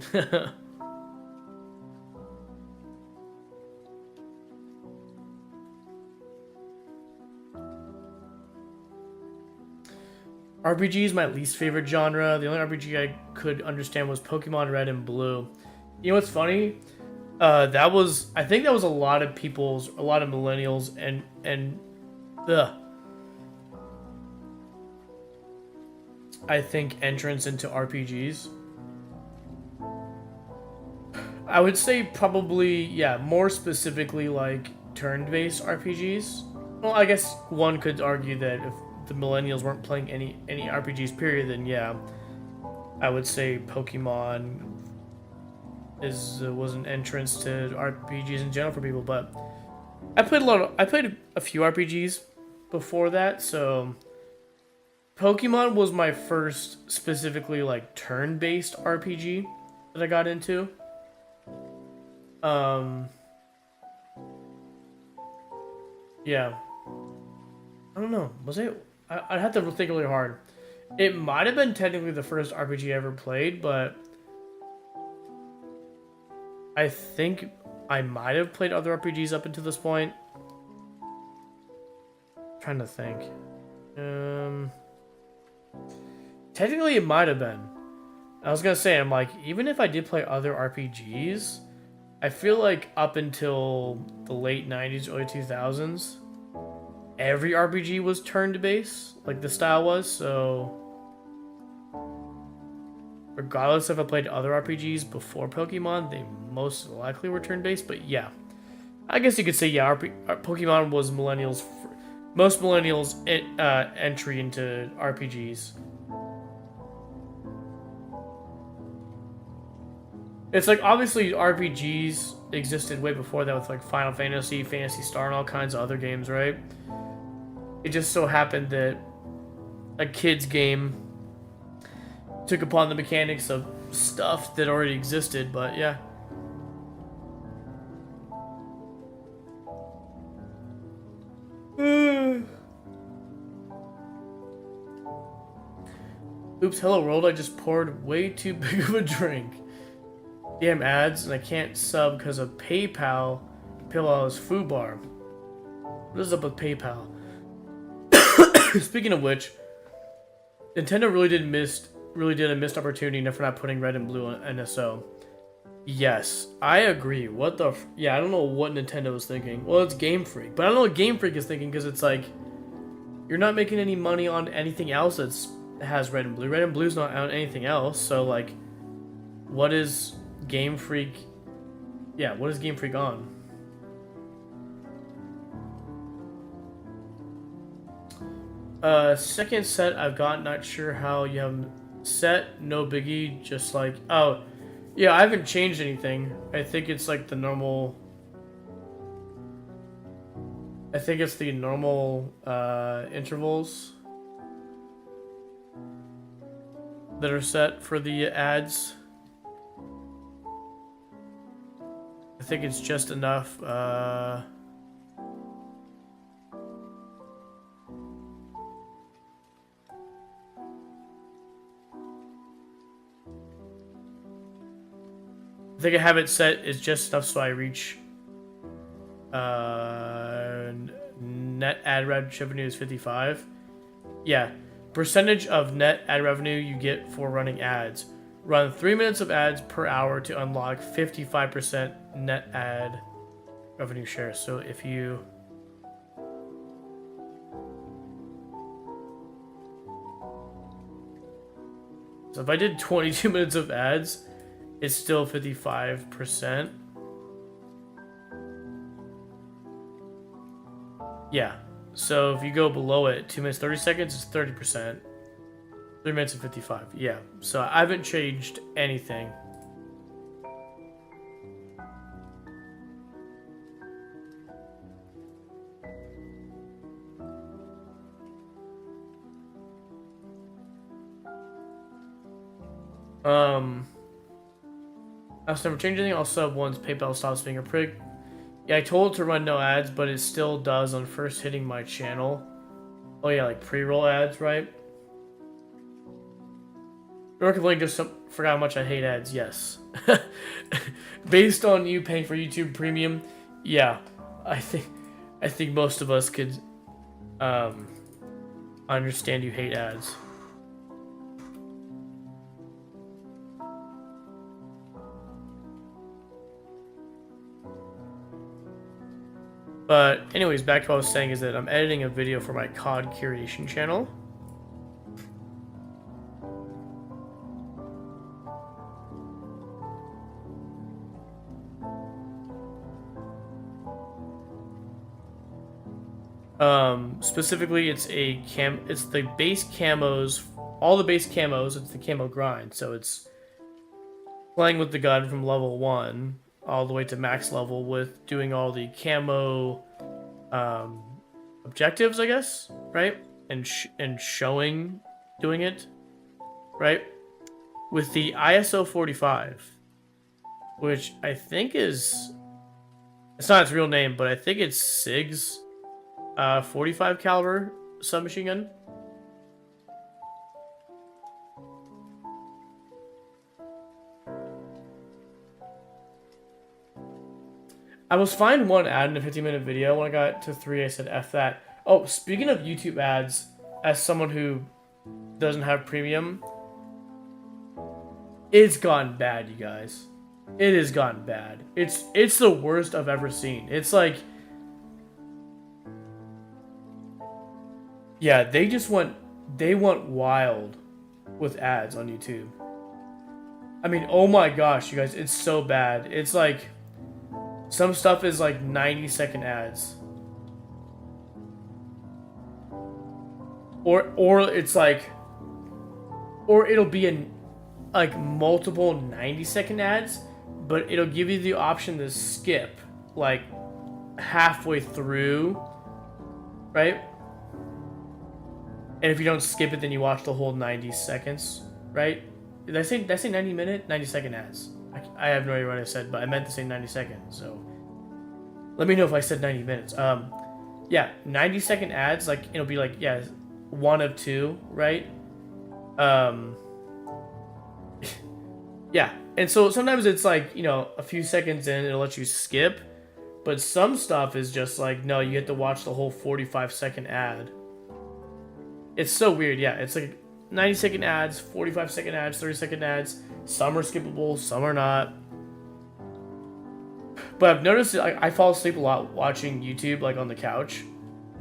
S2: RPG is my least favorite genre. The only RPG I could understand was Pokemon Red and Blue. You know what's funny? I think that was a lot of millennials and ugh, I think entrance into RPGs. I would say probably, yeah, more specifically like turn-based RPGs. Well, I guess one could argue that if the millennials weren't playing any RPGs period, then yeah, I would say Pokemon was an entrance to RPGs in general for people. But I played a few RPGs before that, so Pokemon was my first specifically like turn-based RPG that I got into. Yeah. I don't know. Was it? I'd have to think really hard. It might have been technically the first RPG I ever played, but I think I might have played other RPGs up until this point. I'm trying to think. Technically, it might have been. I was gonna say, I'm like, even if I did play other RPGs, I feel like up until the late 90s, early 2000s, every RPG was turn-based, like the style was, so regardless if I played other RPGs before Pokemon, they most likely were turn-based, but yeah. I guess you could say, yeah, Pokemon was most millennials' entry into RPGs. It's like, obviously, RPGs existed way before that with, like, Final Fantasy, Phantasy Star, and all kinds of other games, right? It just so happened that a kid's game took upon the mechanics of stuff that already existed, but yeah. Oops, hello world, I just poured way too big of a drink. Damn ads, and I can't sub because of PayPal. PayPal is FUBAR. What is up with PayPal? Speaking of which, Nintendo really did a missed opportunity for not putting Red and Blue on NSO. Yes, I agree. What the? Yeah, I don't know what Nintendo was thinking. Well, it's Game Freak, but I don't know what Game Freak is thinking because it's like you're not making any money on anything else that has Red and Blue. Red and Blue's not on anything else. So like, what is Game Freak? Yeah, what is Game Freak on? Second set I've got, not sure how you have set, no biggie, just like, oh, yeah, I haven't changed anything. I think it's like the normal, intervals that are set for the ads. I think it's just enough, I think I have it set is just enough so I reach net ad revenue is 55. Yeah, percentage of net ad revenue you get for running ads. Run 3 minutes of ads per hour to unlock 55% net ad revenue share. So if you if I did 22 minutes of ads, it's still 55%. Yeah. So if you go below it, 2 minutes 30 seconds is 30%. 3 minutes and 55. Yeah. So I haven't changed anything. I also never changed anything. I'll sub once PayPal stops being a prick. Yeah, I told it to run no ads, but it still does on first hitting my channel. Oh yeah, like pre-roll ads, right? Link just forgot how much I hate ads. Yes. Based on you paying for YouTube Premium, yeah, I think most of us could understand you hate ads. But anyways, back to what I was saying is that I'm editing a video for my COD curation channel. Specifically, it's the base camos, all the base camos. It's the camo grind, so it's playing with the gun from level 1 all the way to max level with doing all the camo objectives, I guess, right? And showing doing it, right? With the ISO 45, which I think is, it's not its real name, but I think it's SIG's 45 caliber submachine gun. I was fine one ad in a 15-minute video. When I got to 3, I said F that. Oh, speaking of YouTube ads, as someone who doesn't have premium, it's gotten bad, you guys. It has gotten bad. It's the worst I've ever seen. It's like, yeah, they went wild with ads on YouTube. I mean, oh my gosh, you guys, it's so bad. It's like, some stuff is like 90-second ads. Or it's like, or it'll be in like multiple 90-second ads, but it'll give you the option to skip like halfway through, right? And if you don't skip it, then you watch the whole 90 seconds, right? Did I say 90-second ads? I have no idea what I said, but I meant to say 90 seconds, so let me know if I said 90 minutes. Yeah, 90-second ads, like, it'll be like, yeah, 1 of 2, right? Yeah, and so sometimes it's like, you know, a few seconds in, it'll let you skip, but some stuff is just like, no, you have to watch the whole 45-second ad. It's so weird, yeah, it's like 90-second ads, 45-second ads, 30-second ads. Some are skippable, some are not. But I've noticed that I fall asleep a lot watching YouTube, like on the couch.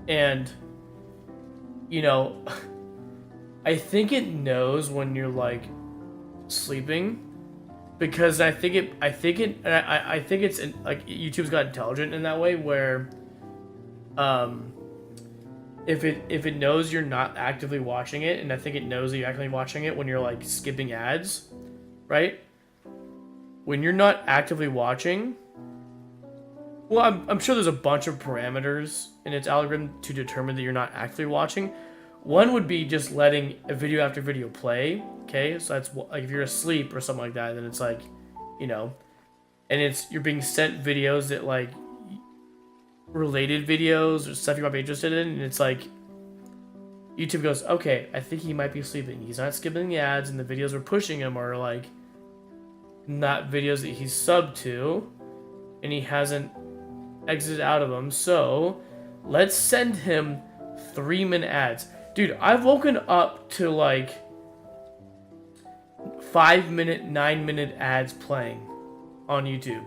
S2: And, you know, I think it knows when you're like sleeping, because I think it's like YouTube's got intelligent in that way where, if it knows you're not actively watching it, and I think it knows that you're actively watching it when you're like skipping ads, right? When you're not actively watching, well, I'm sure there's a bunch of parameters in its algorithm to determine that you're not actively watching. One would be just letting a video after video play, okay? So that's like if you're asleep or something like that, then it's like, you know, and you're being sent videos that like related videos or stuff you might be interested in, and it's like YouTube goes, okay, I think he might be sleeping. He's not skipping the ads, and the videos we're pushing him are like not videos that he's subbed to, and he hasn't exited out of them. So let's send him 3-minute ads. Dude, I've woken up to like 5-minute, 9-minute ads playing on YouTube.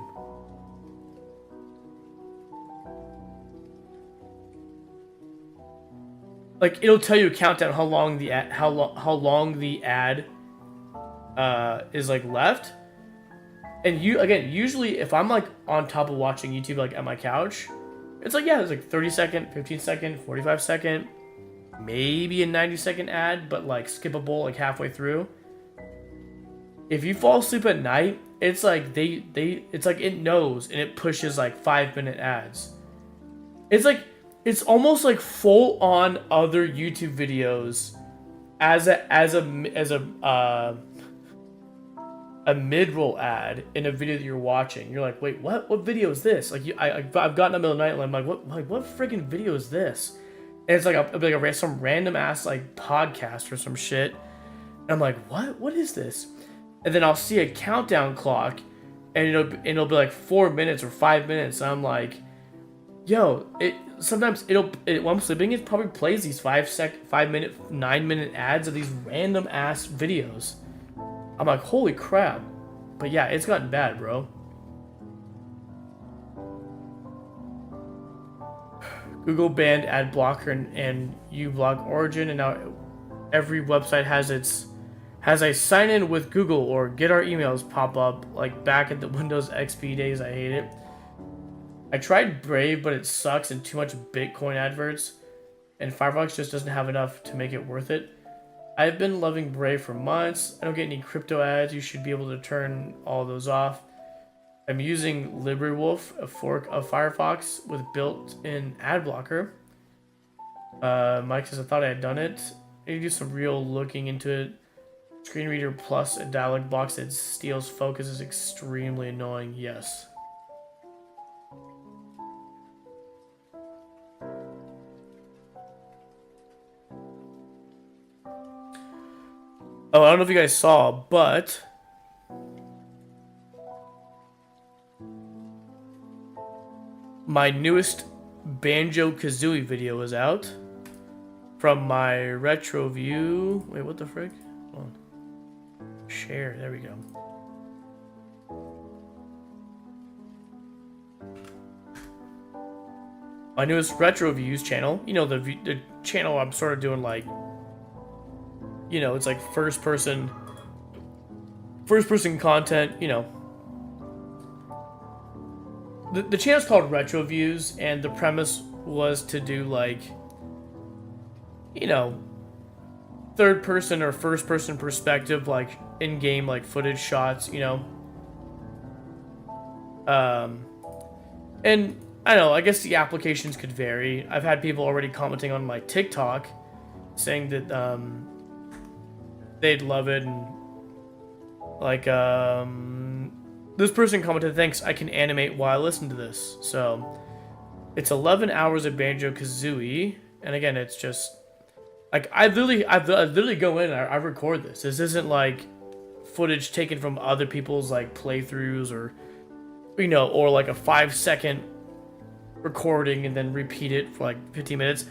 S2: Like, it'll tell you a countdown how long the ad is like left. And usually if I'm like on top of watching YouTube like at my couch, it's like, yeah, it's like 30-second, 15-second, 45-second, maybe a 90-second ad, but like skippable like halfway through. If you fall asleep at night, it's like it's like it knows and it pushes like 5-minute ads. It's almost like full on other YouTube videos as a mid-roll ad in a video that you're watching. You're like, wait, what video is this? Like, I've gotten in the middle of the night and I'm like, what freaking video is this? And it's like some random ass like podcast or some shit. And I'm like, what is this? And then I'll see a countdown clock, and it'll be like 4 minutes or 5 minutes. And I'm like, yo, sometimes when I'm sleeping, it probably plays these 5-minute, 9-minute ads of these random ass videos. I'm like, holy crap. But yeah, it's gotten bad, bro. Google banned ad blocker and uBlock Origin, and now every website has a sign in with Google or get our emails pop up like back at the Windows XP days. I hate it. I tried Brave, but it sucks and too much Bitcoin adverts, and Firefox just doesn't have enough to make it worth it. I've been loving Brave for months. I don't get any crypto ads. You should be able to turn all those off. I'm using LibriWolf, a fork of Firefox with built-in ad blocker. Mike says, I thought I had done it. I need to do some real looking into it. Screen reader plus a dialog box that steals focus is extremely annoying. Yes. Oh, I don't know if you guys saw, but my newest Banjo-Kazooie video is out from my retro view. Wait, what the frick? Hold on. Share. There we go. My newest retro views channel. You know, the channel I'm sort of doing like, you know, it's like first person content, you know. The channel's called Retro Views, and the premise was to do like, you know, third person or first person perspective, like in-game like footage shots, you know. And I don't know, I guess the applications could vary. I've had people already commenting on my TikTok saying that they'd love it, and like this person commented, thanks, I can animate while I listen to this. So it's 11 hours of Banjo-Kazooie, and again, it's just like I literally go in and I record this. This isn't like footage taken from other people's like playthroughs, or you know, or like a 5-second recording and then repeat it for like 15 minutes.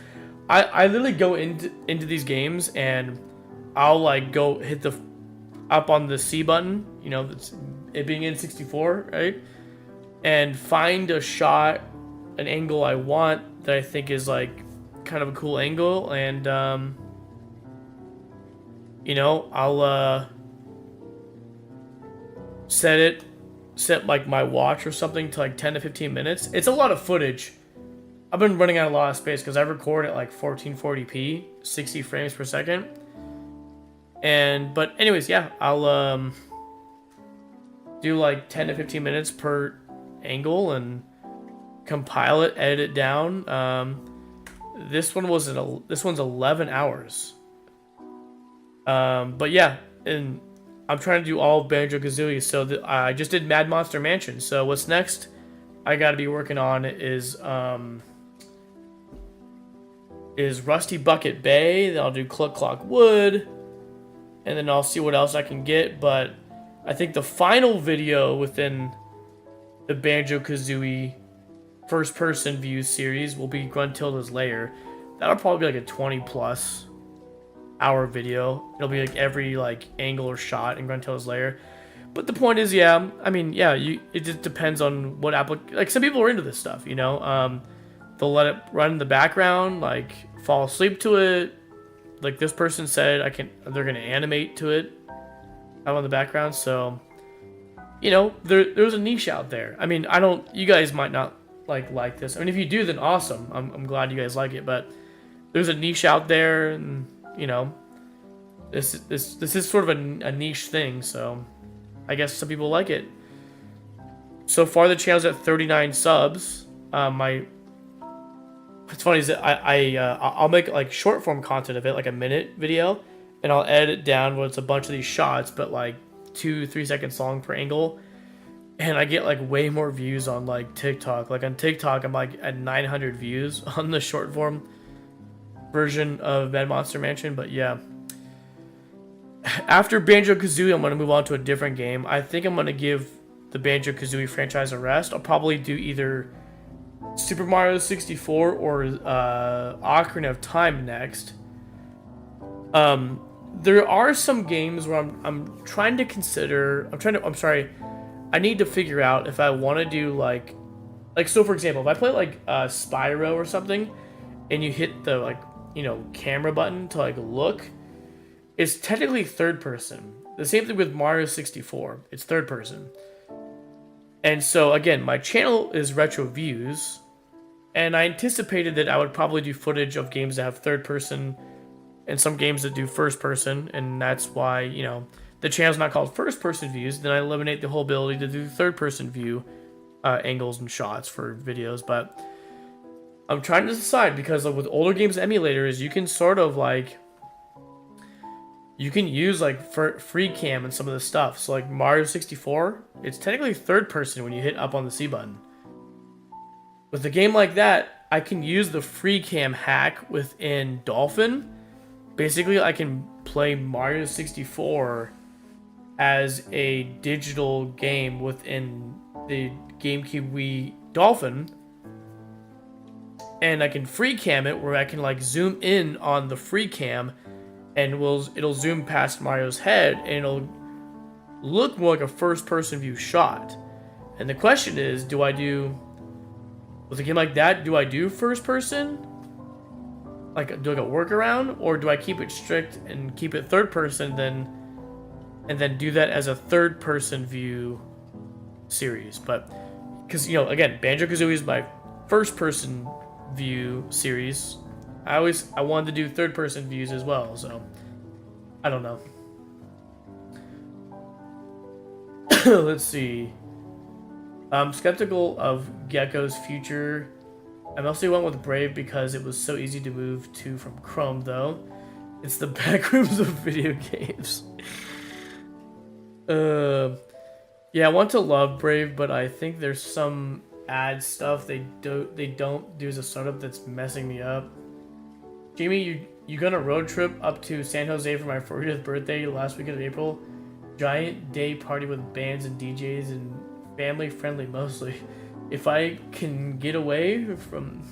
S2: I literally go into these games and I'll like go hit the up on the C button, you know, it being in 64, right? And find a shot, an angle I want that I think is like kind of a cool angle, and you know, I'll set like my watch or something to like 10 to 15 minutes. It's a lot of footage. I've been running out of a lot of space because I record at like 1440p, 60 frames per second. But anyways, yeah, I'll do like 10 to 15 minutes per angle and compile it, edit it down. This one's 11 hours. But yeah, and I'm trying to do all of Banjo-Kazooie. So I just did Mad Monster Mansion. So what's next I got to be working on is Rusty Bucket Bay. Then I'll do Cluck Clock Wood, and then I'll see what else I can get. But I think the final video within the Banjo-Kazooie first-person view series will be Gruntilda's Lair. That'll probably be like a 20+ hour video. It'll be like every like angle or shot in Gruntilda's Lair. But the point is, yeah, I mean, yeah, it just depends on what like some people are into this stuff, you know. They'll let it run in the background, like fall asleep to it. Like this person said, they're gonna animate to it out on the background. So, you know, there's a niche out there. I mean, you guys might not like this. I mean, if you do, then awesome. I'm glad you guys like it. But there's a niche out there, and you know, this is sort of a niche thing. So I guess some people like it. So far, the channel's at 39 subs. What's funny is that I'll make like short form content of it, like a minute video, and I'll edit it down where it's a bunch of these shots, but like 2-3 seconds long per angle, and I get like way more views on like TikTok. Like on TikTok, I'm like at 900 views on the short form version of Mad Monster Mansion. But yeah, after Banjo-Kazooie, I'm gonna move on to a different game. I think I'm gonna give the Banjo-Kazooie franchise a rest. I'll probably do either Super Mario 64 or Ocarina of Time next. There are some games where I'm trying to consider. I need to figure out if I want to do like so. For example, if I play like Spyro or something, and you hit the like, camera button to like look, it's technically third person. The same thing with Mario 64. It's third person. And so again, my channel is Retro Views, and I anticipated that I would probably do footage of games that have third person and some games that do first person, and that's why, the channel's not called first person views. Then I eliminate the whole ability to do third person view angles and shots for videos. But I'm trying to decide, because like with older games emulators, you can sort of like, you can use like free cam and some of the stuff. So like Mario 64, it's technically third person when you hit up on the C button. With a game like that, I can use the free cam hack within Dolphin. Basically, I can play Mario 64 as a digital game within the GameCube Wii Dolphin, and I can free cam it where I can like zoom in on the free cam, and it'll zoom past Mario's head, and it'll look more like a first-person view shot. And the question is, with a game like that, do I do first-person? Like, do I go workaround, or do I keep it strict and keep it third-person, and then do that as a third-person view series? But because again, Banjo-Kazooie is my first-person view series. I wanted to do third-person views as well, so I don't know. Let's see. I'm skeptical of Gecko's future. I mostly went with Brave because it was so easy to move to from Chrome, though. It's the backrooms of video games. Yeah, I want to love Brave, but I think there's some ad stuff they don't do as a startup that's messing me up. Jamie, you gonna road trip up to San Jose for my 40th birthday last weekend of April? Giant day party with bands and DJs and family friendly mostly. If I can get away from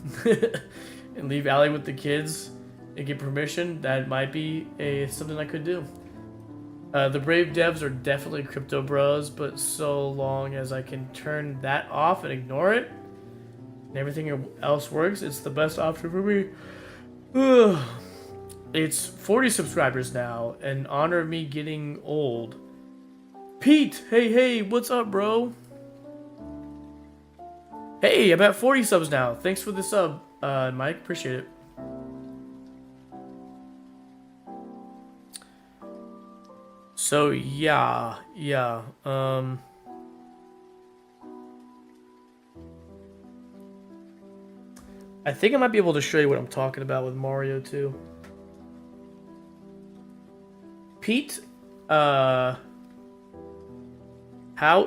S2: and leave Allie with the kids and get permission, that might be something I could do. The Brave devs are definitely crypto bros, but so long as I can turn that off and ignore it, and everything else works, it's the best option for me. Ugh. It's 40 subscribers now, in honor of me getting old. Pete, hey, what's up, bro? Hey, I'm at 40 subs now. Thanks for the sub, Mike. Appreciate it. So yeah. I think I might be able to show you what I'm talking about with Mario too. Pete, how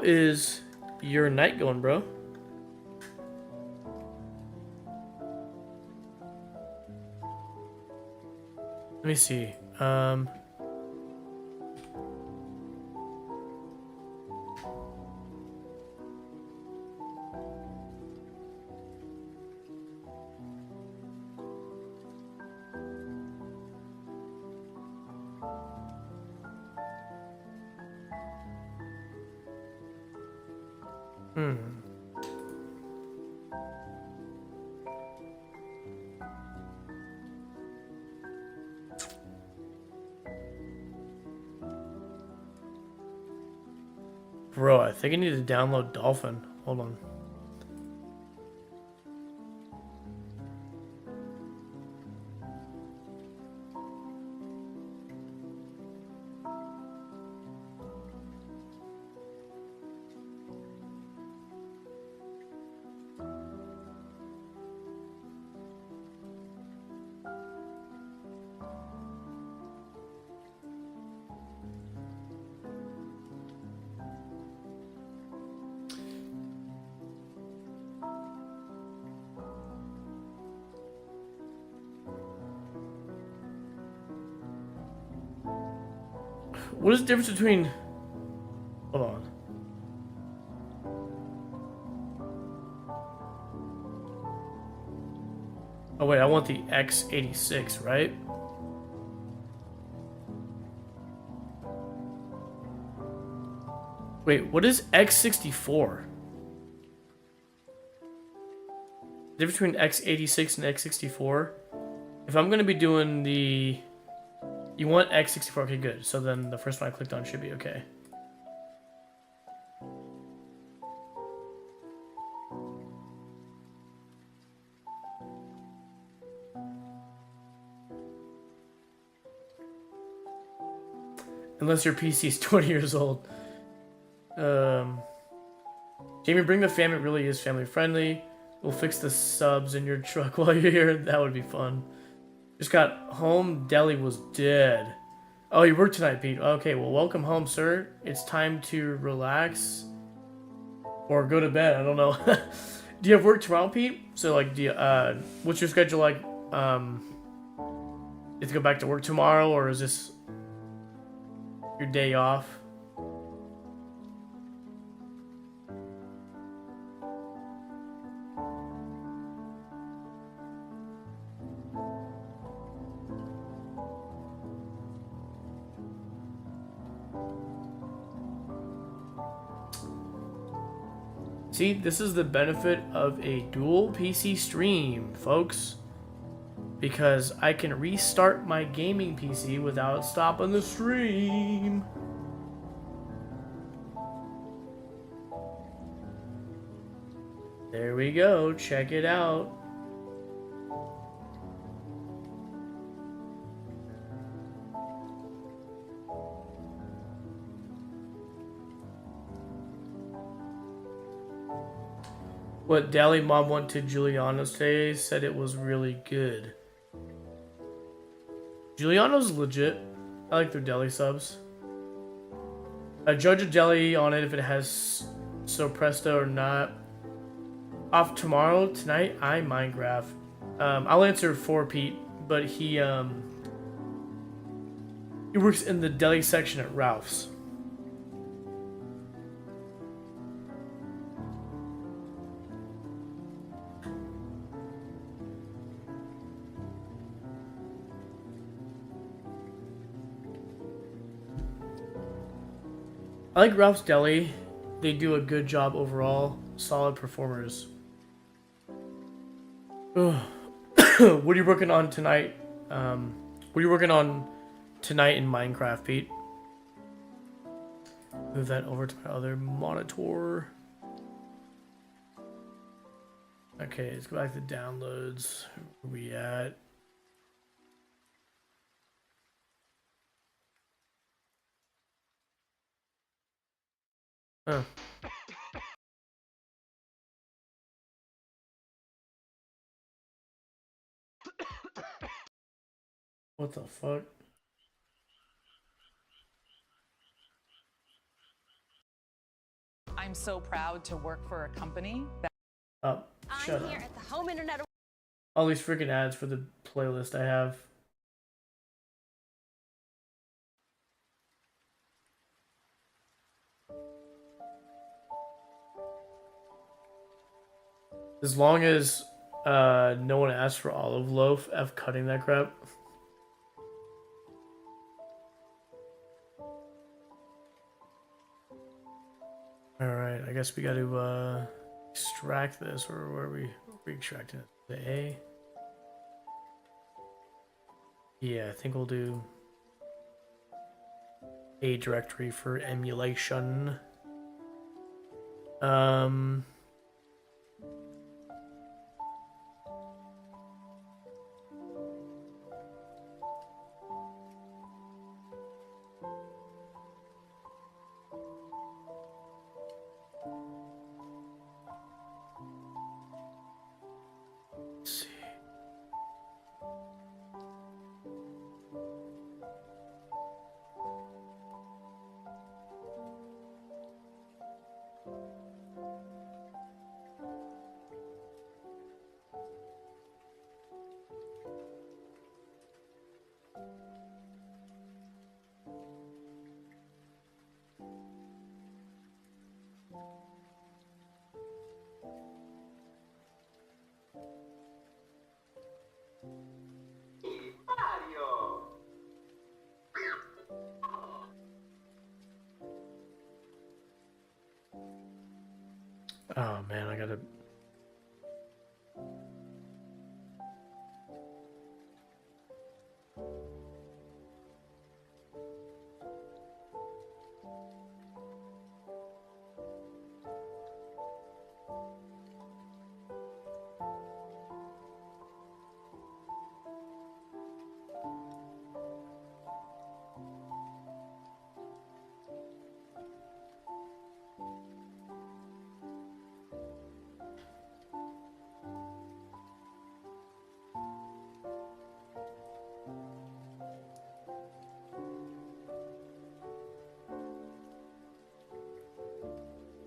S2: is your night going, bro? Let me see. Bro, I think I need to download Dolphin. Hold on. What is the difference between... Hold on. Oh wait, I want the X86, right? Wait, what is X64? The difference between x86 and x64. If I'm gonna be doing the, you want x64? Okay, good. So then the first one I clicked on should be okay. Unless your PC is 20 years old. Jamie, bring the fam. It really is family friendly. We'll fix the subs in your truck while you're here. That would be fun. Just got home. Deli was dead. Oh, you work tonight, Pete. Okay, well, welcome home, sir. It's time to relax or go to bed. I don't know. Do you have work tomorrow, Pete? So, like, do you, what's your schedule like? You have to go back to work tomorrow, or is this your day off? See, this is the benefit of a dual PC stream, folks. Because I can restart my gaming PC without stopping the stream. There we go, check it out. What Deli Mom went to Giuliano's today, said it was really good. Giuliano's legit. I like their deli subs. I judge a deli on it if it has so presto or not. Off tomorrow, tonight, I Minecraft. I'll answer for Pete, but he works in the deli section at Ralph's. I like Ralph's Deli. They do a good job overall. Solid performers. What are you working on tonight? What are you working on tonight in Minecraft, Pete? Move that over to my other monitor. Okay, let's go back to downloads. Where are we at? Oh. What the fuck?
S5: I'm so proud to work for a company that
S2: Shut
S6: I'm here
S2: up.
S6: at the home internet.
S2: All these freaking ads for the playlist I have. As long as no one asks for olive loaf, F cutting that crap. Alright, I guess we gotta extract this, or where are we extracting it? The A? Yeah, I think we'll do a directory for emulation. Let's see. Oh man, I gotta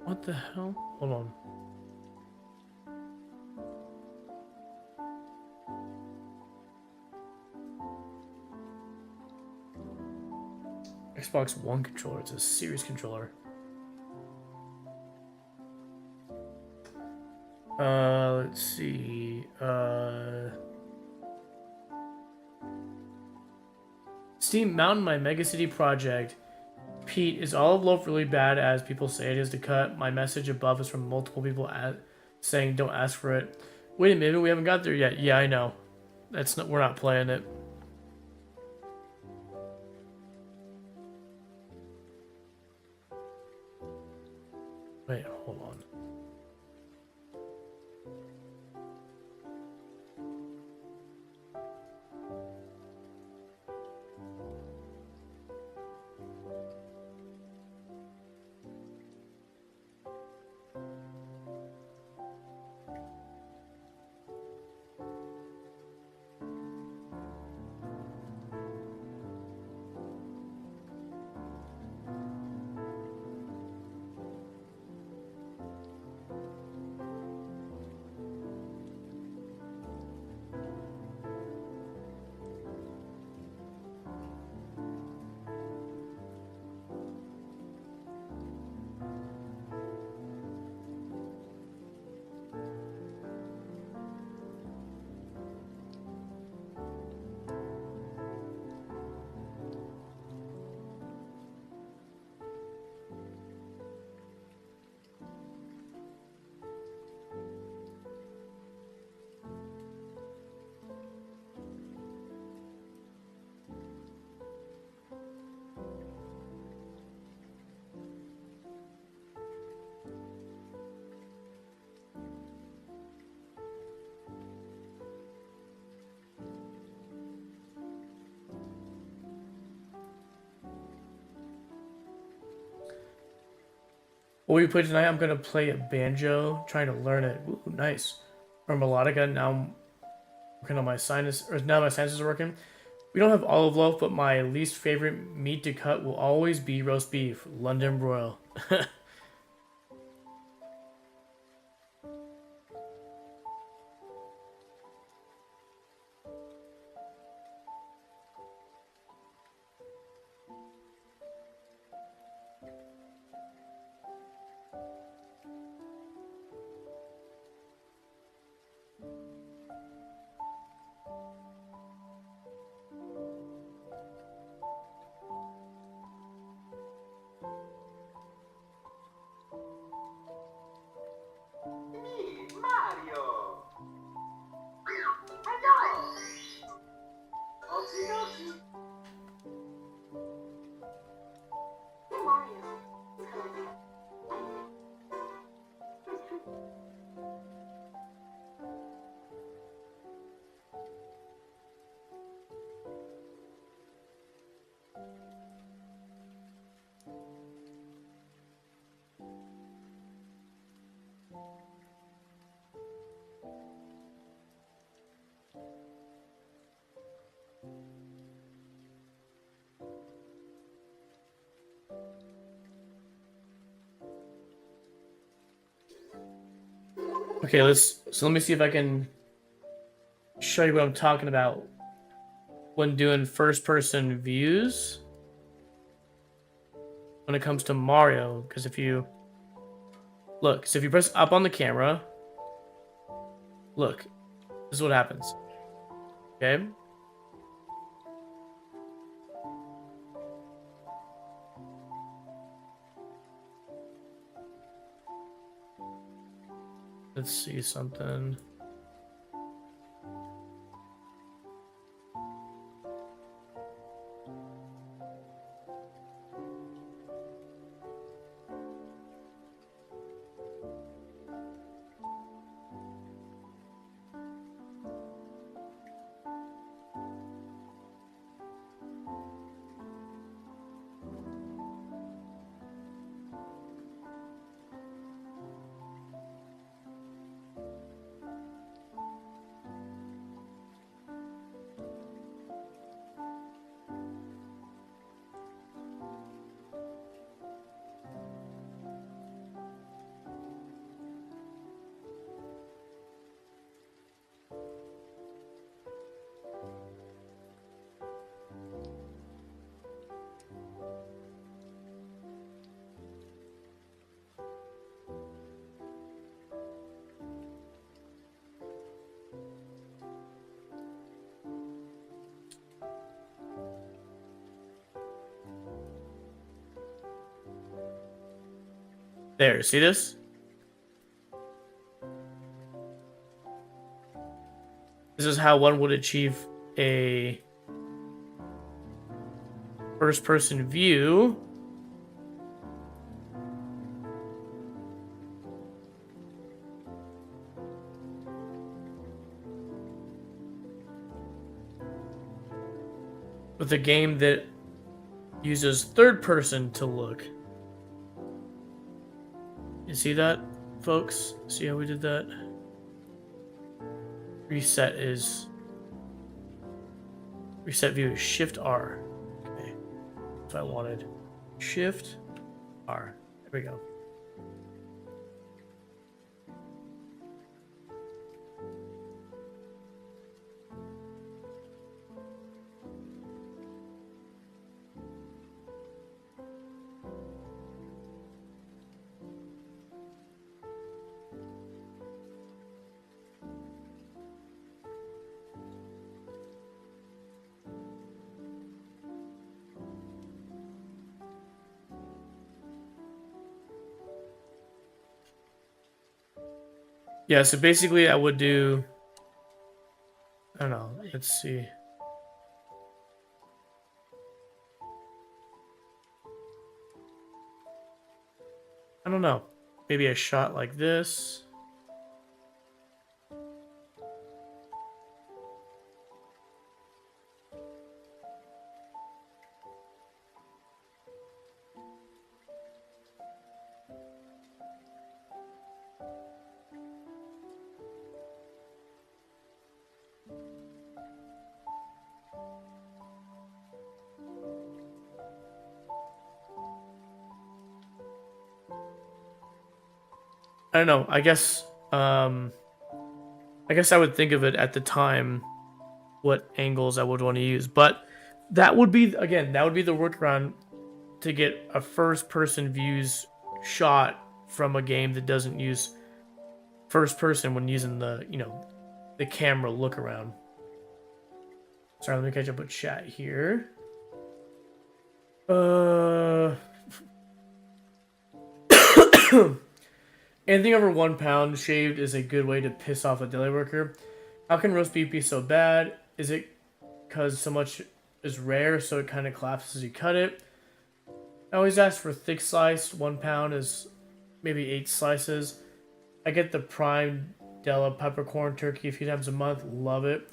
S2: What the hell? Hold on. Xbox One controller. It's a Series controller. Let's see. Steam Mountain, my Mega City project. Pete, is olive loaf really bad as people say it is to cut? My message above is from multiple people saying don't ask for it. Wait a minute, we haven't got there yet. Yeah, I know. That's not. We're not playing it. Wait, hold on. What we play tonight, I'm gonna play a banjo, trying to learn it. Ooh, nice. Or melodica. Now I'm working on my sinus, or now my sinuses are working. We don't have olive loaf, but my least favorite meat to cut will always be roast beef, London broil. Okay, let me see if I can show you what I'm talking about when doing first person views when it comes to Mario. Because if you look, so if you press up on the camera, look, this is what happens. Okay. Let's see something. There, see this? This is how one would achieve a first-person view. With a game that uses third person to look. You see that, folks? See how we did that? Reset view is Shift R. Okay. That's what I wanted. Shift R. There we go. Yeah, so basically I would do, I don't know, let's see. I don't know, maybe a shot like this. I don't know. I guess I would think of it at the time what angles I would want to use. But that would be, again, that would be the workaround to get a first person views shot from a game that doesn't use first person when using the, the camera look around. Sorry, let me catch up with chat here. Anything over 1 pound shaved is a good way to piss off a deli worker. How can roast beef be so bad? Is it because so much is rare, so it kind of collapses as you cut it? I always ask for thick sliced. 1 pound is maybe 8 slices. I get the prime Della peppercorn turkey a few times a month. Love it.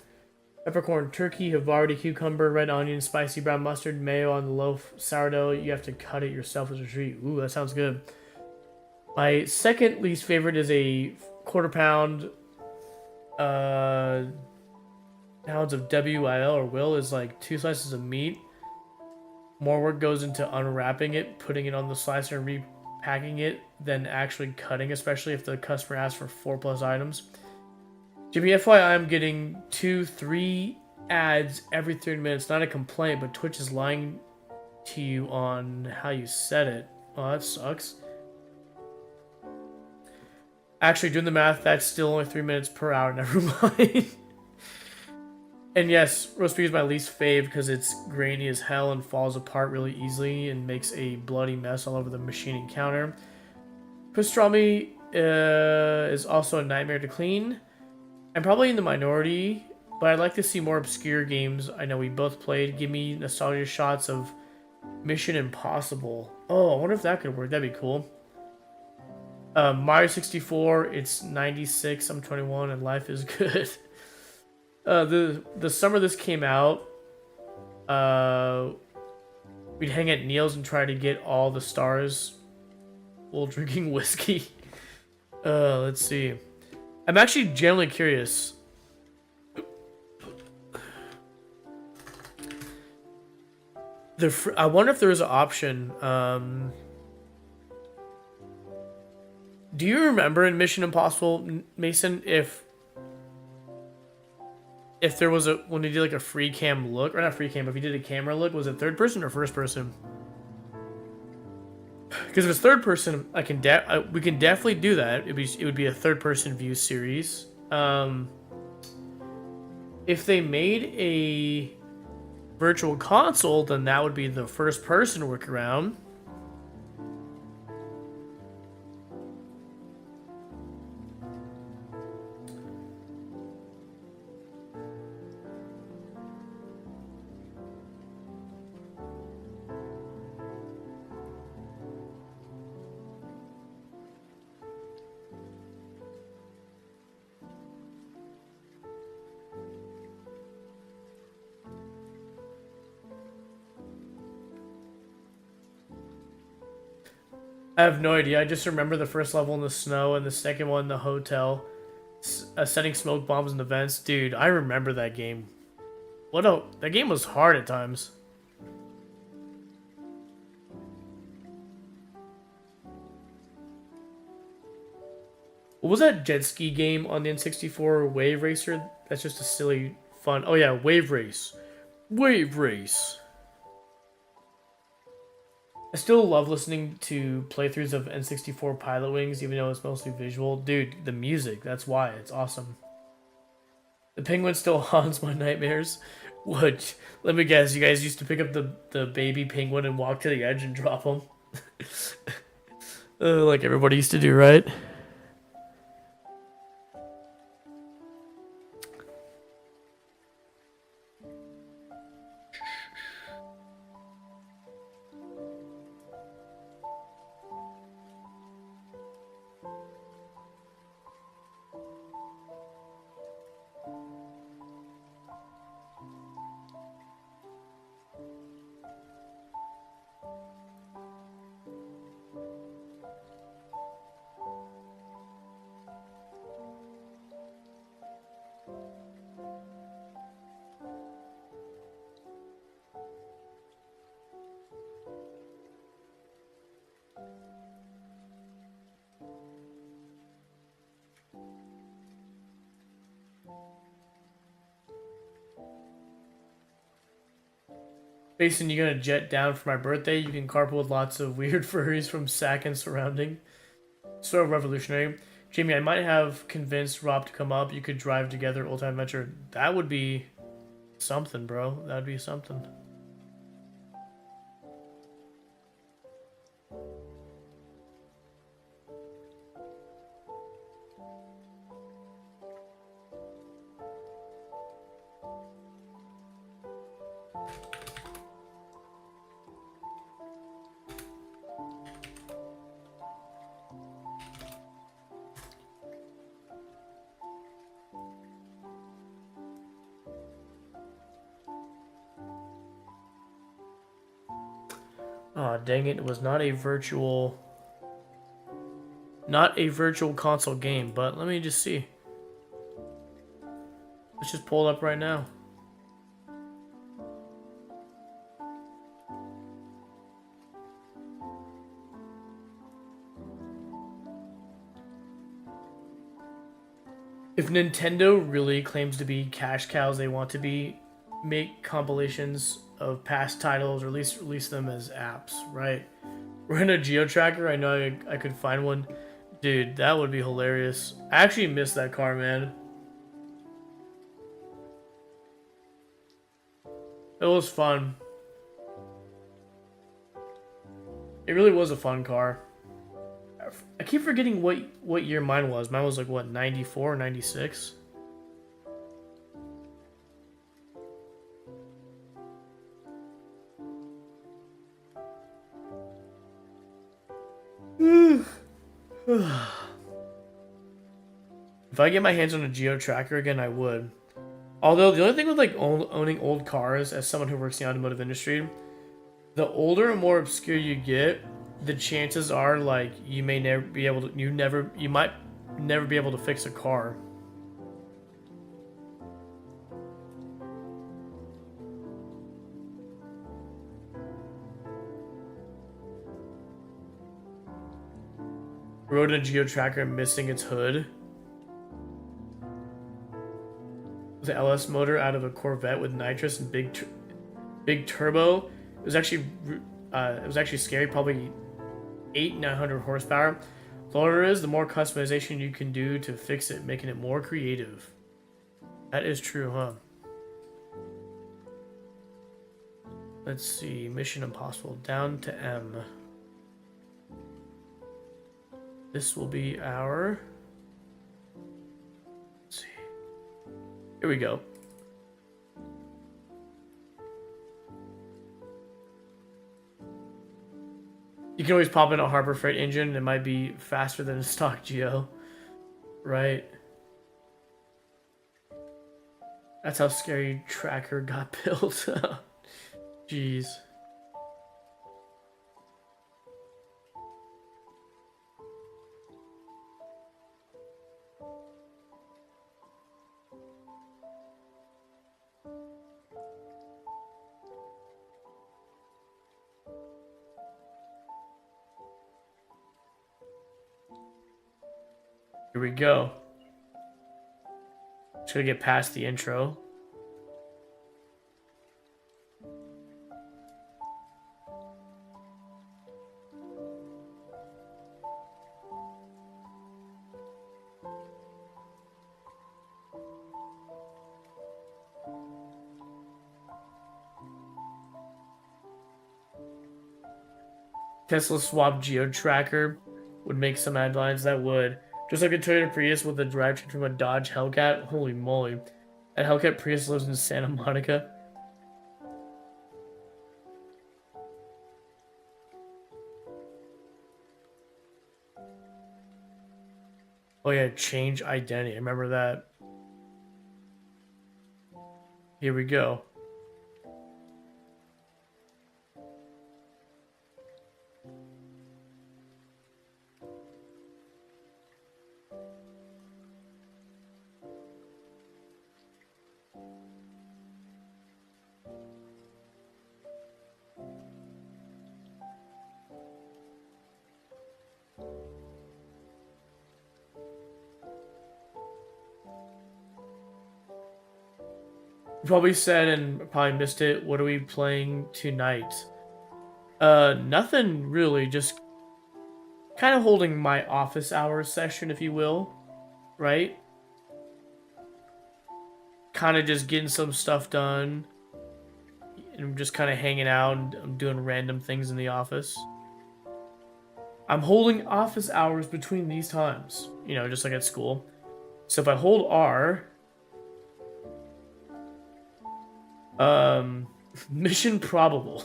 S2: Peppercorn turkey, Havarti cucumber, red onion, spicy brown mustard, mayo on the loaf, sourdough. You have to cut it yourself as a treat. Ooh, that sounds good. My second least favorite is a 1/4 pound pounds of WIL or will is like 2 slices of meat. More work goes into unwrapping it, putting it on the slicer and repacking it than actually cutting, especially if the customer asks for 4+ items. Jimmy, FYI, I'm getting 2-3 ads every 30 minutes. Not a complaint, but Twitch is lying to you on how you said it. Oh, that sucks. Actually, doing the math, that's still only 3 minutes per hour. Never mind. And yes, roast beef is my least fave because it's grainy as hell and falls apart really easily and makes a bloody mess all over the machining counter. Pastrami is also a nightmare to clean. I'm probably in the minority, but I'd like to see more obscure games I know we both played. Give me nostalgia shots of Mission Impossible. Oh, I wonder if that could work. That'd be cool. Mario 64, it's 96, I'm 21, and life is good. The summer this came out, we'd hang at Neil's and try to get all the stars while drinking whiskey. Let's see. I'm actually genuinely curious. I wonder if there is an option. Do you remember in Mission Impossible, Mason, if there was when you did like a free cam look, or not free cam, but if you did a camera look, was it third person or first person? Because if it's third person, we can definitely do that. It would be a third person view series. If they made a virtual console, then that would be the first person workaround. I have no idea. I just remember the first level in the snow and the second one in the hotel, setting smoke bombs in the vents. Dude, I remember that game. That game was hard at times. What was that jet ski game on the N64, Wave Racer? That's just a silly fun. Oh yeah, Wave Race. Wave Race. I still love listening to playthroughs of N64 Pilot Wings, even though it's mostly visual. Dude, the music, that's why. It's awesome. The penguin still haunts my nightmares. What? Let me guess, you guys used to pick up the baby penguin and walk to the edge and drop him? Like everybody used to do, right? Jason, you gonna jet down for my birthday? You can carpool with lots of weird furries from Sac and surrounding. So revolutionary. Jamie, I might have convinced Rob to come up. You could drive together, old time adventure. That would be something, bro. That would be something. Aw, dang it. It was not a virtual console game, but let me just see. Let's just pull it up right now. If Nintendo really claims to be cash cows they want to be, make compilations of past titles, or at least release them as apps, right? We're in a geo tracker. I know I could find one. Dude, that would be hilarious. I actually miss that car, man. It was fun. It really was a fun car. I keep forgetting what year mine was. Mine was like, what, 94, 96? If I get my hands on a geo tracker again, I would. Although the only thing with like owning old cars, as someone who works in the automotive industry, the older and more obscure you get, the chances are like you may never be able to. You might never be able to fix a car. Rode a geo tracker missing its hood. The LS motor out of a Corvette with nitrous and big turbo. It was actually scary. Probably 900 horsepower. The older it is, the more customization you can do to fix it, making it more creative. That is true, huh? Let's see. Mission Impossible. Down to M. This will be our... Let's see. Here we go. You can always pop in a Harbor Freight engine. It might be faster than a stock Geo. Right? That's how Scary Tracker got built. Jeez. Here we go. Just gonna get past the intro. Tesla swap geo tracker would make some headlines. That would. Just like a Toyota Prius with a drivetrain from a Dodge Hellcat. Holy moly. That Hellcat Prius lives in Santa Monica. Oh yeah, change identity. I remember that. Here we go. Probably said and probably missed it. What are we playing tonight? Nothing really. Just kind of holding my office hours session, if you will, right? Kind of just getting some stuff done. And I'm just kind of hanging out and I'm doing random things in the office. I'm holding office hours between these times, you know, just like at school. So if I hold R, mission probable.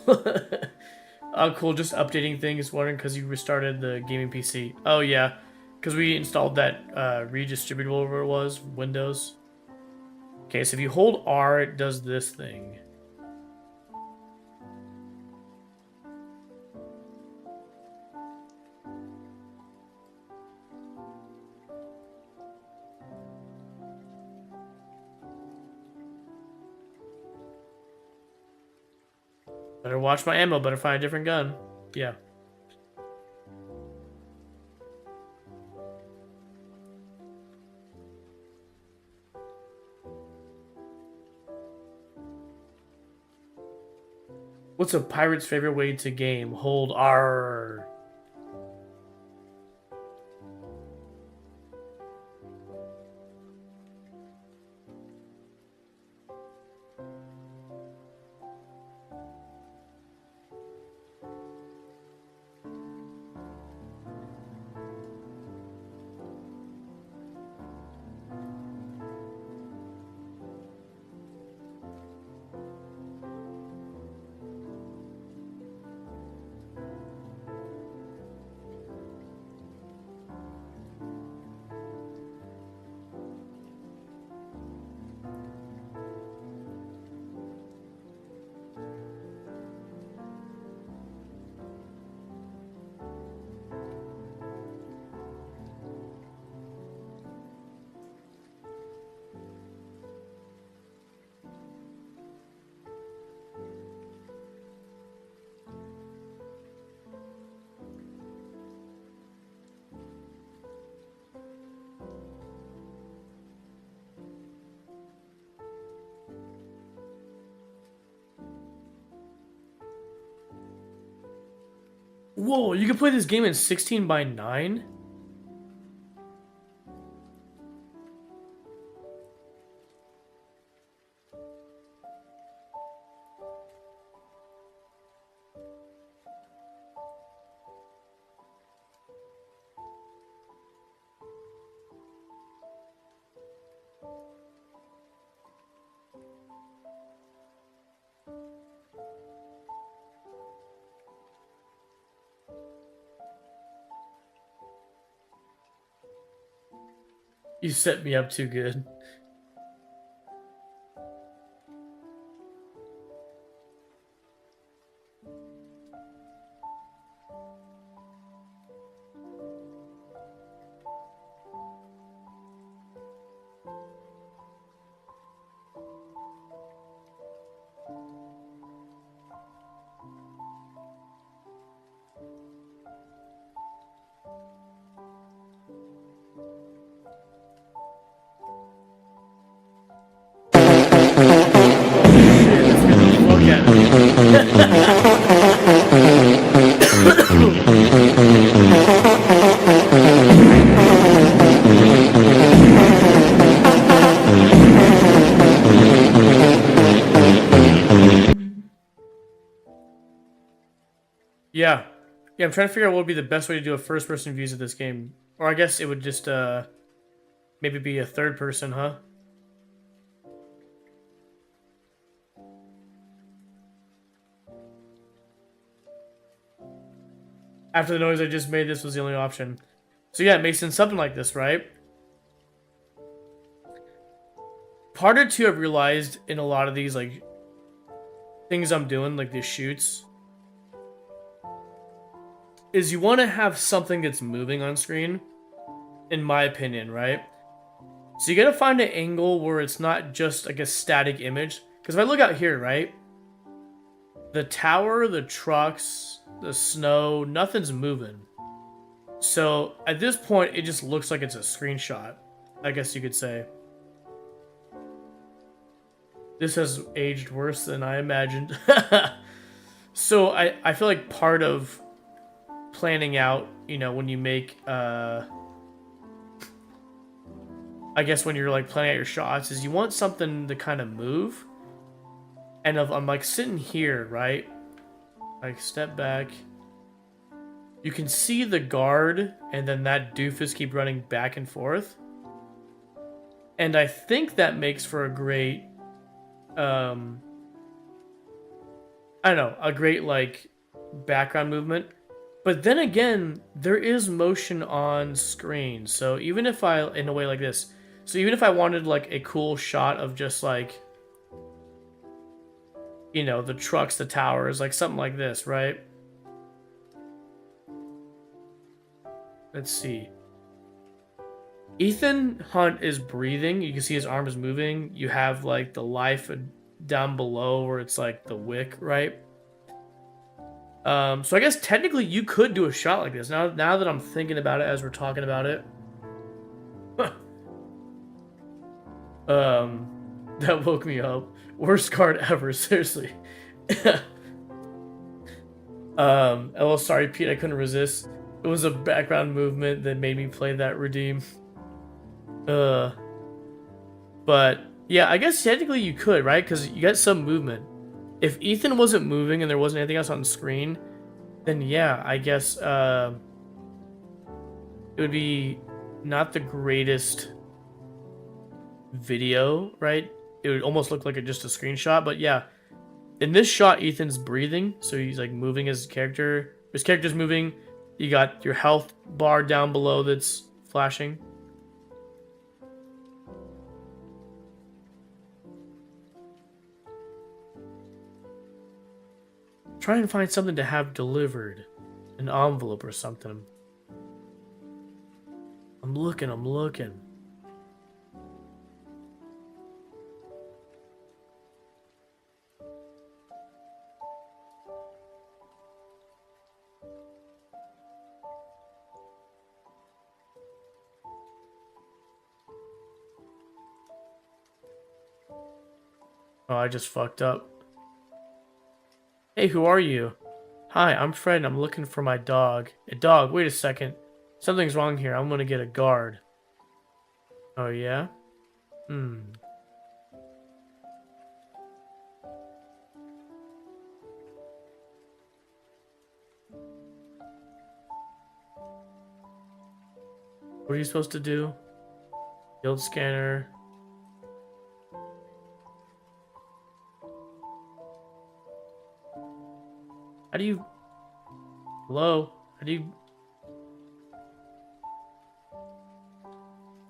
S2: Oh, cool. Just updating things. Wondering because you restarted the gaming PC. Oh yeah, because we installed that redistributable, whatever it was, Windows. Okay, so if you hold R, it does this thing. Better watch my ammo. Better find a different gun. Yeah. What's a pirate's favorite way to game? Hold R. Whoa, you can play this game in 16 by 9? You set me up too good. Yeah. Yeah, I'm trying to figure out what would be the best way to do a first-person views of this game. Or I guess it would just, maybe be a third person, huh? After the noise I just made, this was the only option. So yeah, it makes sense something like this, right? Part of two I've realized in a lot of these, like, things I'm doing, like these shoots, is you want to have something that's moving on screen, in my opinion, right? So you gotta find an angle where it's not just like a static image. Because if I look out here, right? The tower, the trucks, the snow, nothing's moving. So at this point, it just looks like it's a screenshot, I guess you could say. This has aged worse than I imagined. So I feel like part of planning out, you know, when you make, I guess when you're like planning out your shots, is you want something to kind of move. And if I'm like sitting here, right? Like step back. You can see the guard and then that doofus keep running back and forth. And I think that makes for a great, I don't know, a great like background movement. But then again, there is motion on screen. So even if I, in a way like this, so even if I wanted like a cool shot of just like, you know, the trucks, the towers, like something like this, right? Let's see. Ethan Hunt is breathing. You can see his arm is moving. You have like the life down below where it's like the wick, right? So I guess technically you could do a shot like this. Now that I'm thinking about it as we're talking about it. That woke me up. Worst card ever, seriously. Oh, sorry, Pete, I couldn't resist. It was a background movement that made me play that redeem. But yeah, I guess technically you could, right? Because you got some movement. If Ethan wasn't moving and there wasn't anything else on the screen, then yeah, I guess it would be not the greatest video, right? It would almost look like just a screenshot, but yeah. In this shot, Ethan's breathing, so he's like moving his character. His character's moving. You got your health bar down below that's flashing. Try and find something to have delivered. An envelope or something. I'm looking. Oh, I just fucked up. Hey, who are you? Hi, I'm Fred and I'm looking for my dog. A dog? Wait a second. Something's wrong here. I'm gonna get a guard. Oh, yeah? What are you supposed to do? Field scanner. How do you... Hello? How do you...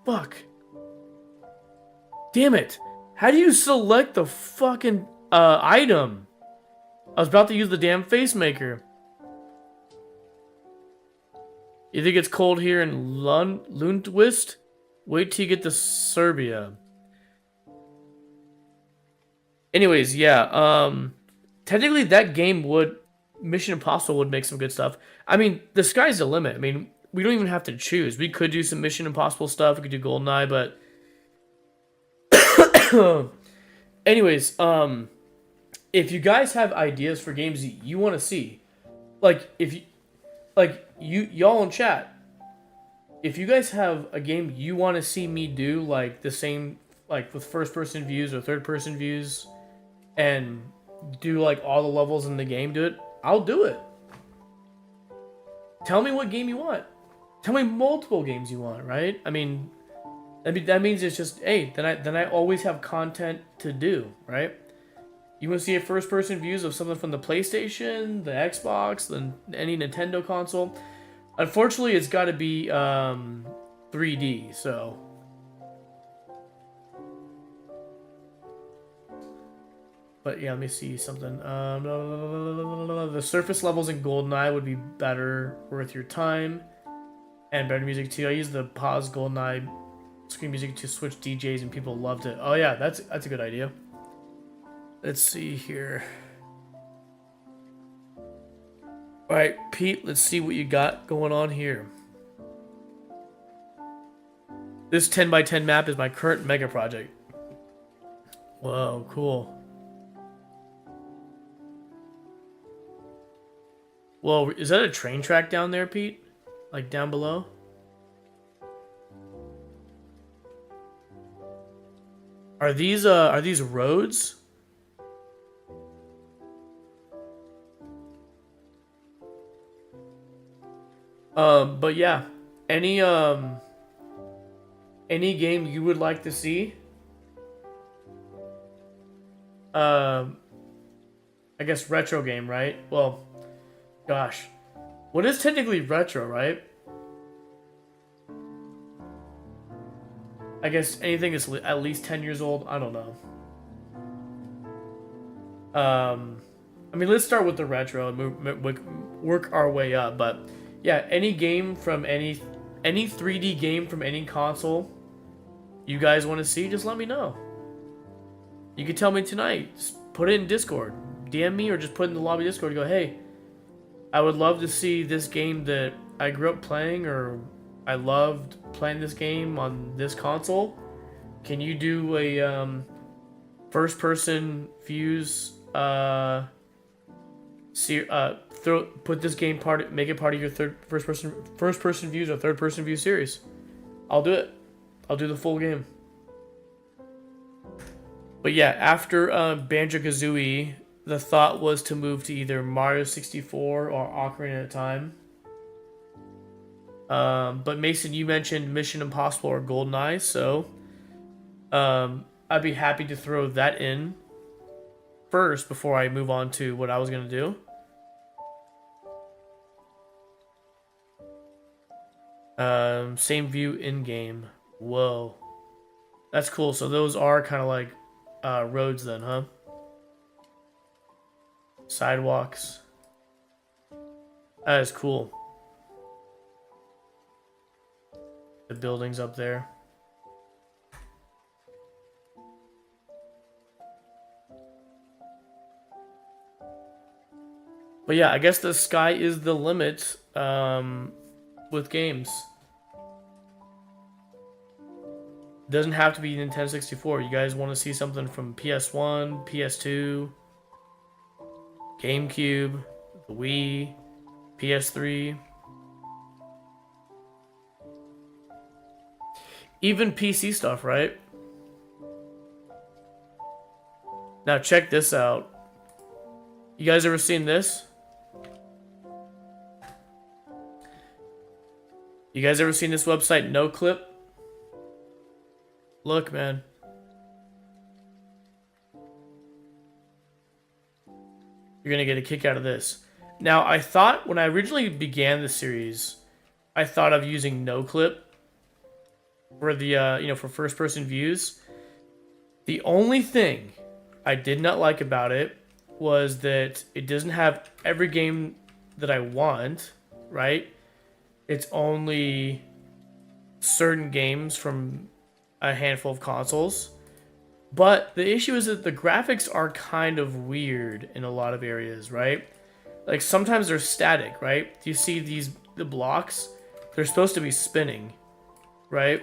S2: Fuck. Damn it. How do you select the fucking item? I was about to use the damn face maker. You think it's cold here in Lundwist? Wait till you get to Serbia. Anyways, yeah. Technically that game would... Mission Impossible would make some good stuff. I mean, the sky's the limit. I mean, we don't even have to choose. We could do some Mission Impossible stuff. We could do GoldenEye, but... Anyways, if you guys have ideas for games you want to see, if you y'all in chat, if you guys have a game you want to see me do like the same with first person views or third person views and do like all the levels in the game, do it. I'll do it. Tell me what game you want. Tell me multiple games you want, right? I mean that means it's just, hey, then I always have content to do, right? You want to see a first-person views of something from the PlayStation, the Xbox, any Nintendo console. Unfortunately, it's got to be 3D, so. But yeah, let me see something. The surface levels in GoldenEye would be better, worth your time, and better music too. I use the pause GoldenEye screen music to switch DJs, and people loved it. Oh yeah, that's a good idea. Let's see here. All right, Pete, let's see what you got going on here. This 10x10 map is my current mega project. Whoa, cool. Whoa, is that a train track down there, Pete? Like down below? Are these roads? But yeah, any game you would like to see, I guess retro game, right? Well, gosh, what is technically retro, right? I guess anything is at least 10 years old. I don't know. I mean, let's start with the retro and work our way up, but yeah, any game from any 3D game from any console you guys want to see, just let me know. You can tell me tonight. Just put it in Discord. DM me or just put it in the lobby Discord and go, hey, I would love to see this game that I grew up playing, or I loved playing this game on this console. Can you do a first person views put this game make it part of your first person views or third person view series? I'll do it. I'll do the full game. But yeah, after Banjo-Kazooie, the thought was to move to either Mario 64 or Ocarina of Time. But Mason, you mentioned Mission Impossible or GoldenEye, so I'd be happy to throw that in first before I move on to what I was going to do. Same view in game. Whoa, that's cool. So those are kind of like roads then, huh? Sidewalks. That is cool. The buildings up there. But yeah, I guess the sky is the limit with games. Doesn't have to be Nintendo 64. You guys want to see something from PS1, PS2, GameCube, the Wii, PS3, even PC stuff, right? Now check this out. You guys ever seen this? You guys ever seen this website, NoClip? Look, man. You're gonna get a kick out of this. Now, I thought when I originally began the series, I thought of using NoClip for the for first-person views. The only thing I did not like about it was that it doesn't have every game that I want, right? It's only certain games from a handful of consoles. But the issue is that the graphics are kind of weird in a lot of areas, right? Like sometimes they're static, right? You see the blocks, they're supposed to be spinning, right?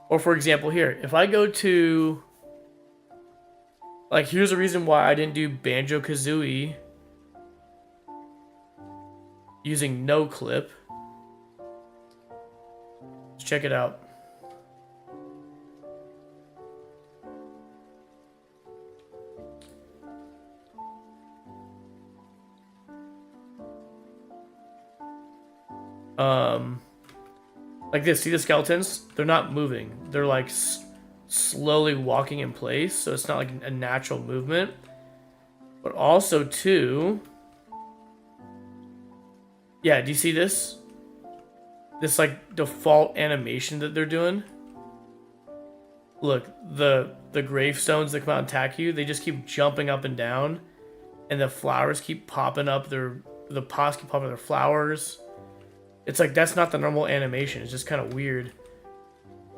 S2: Or for example here, if I go to Like, here's a reason why I didn't do Banjo-Kazooie using no clip. Let's check it out. Like this, see the skeletons? They're not moving. They're like slowly walking in place, so it's not like a natural movement. But also too, yeah, do you see this? This like default animation that they're doing? Look, the gravestones that come out and attack you, they just keep jumping up and down, and the flowers keep popping up, the pots keep popping their flowers. It's like, that's not the normal animation. It's just kind of weird.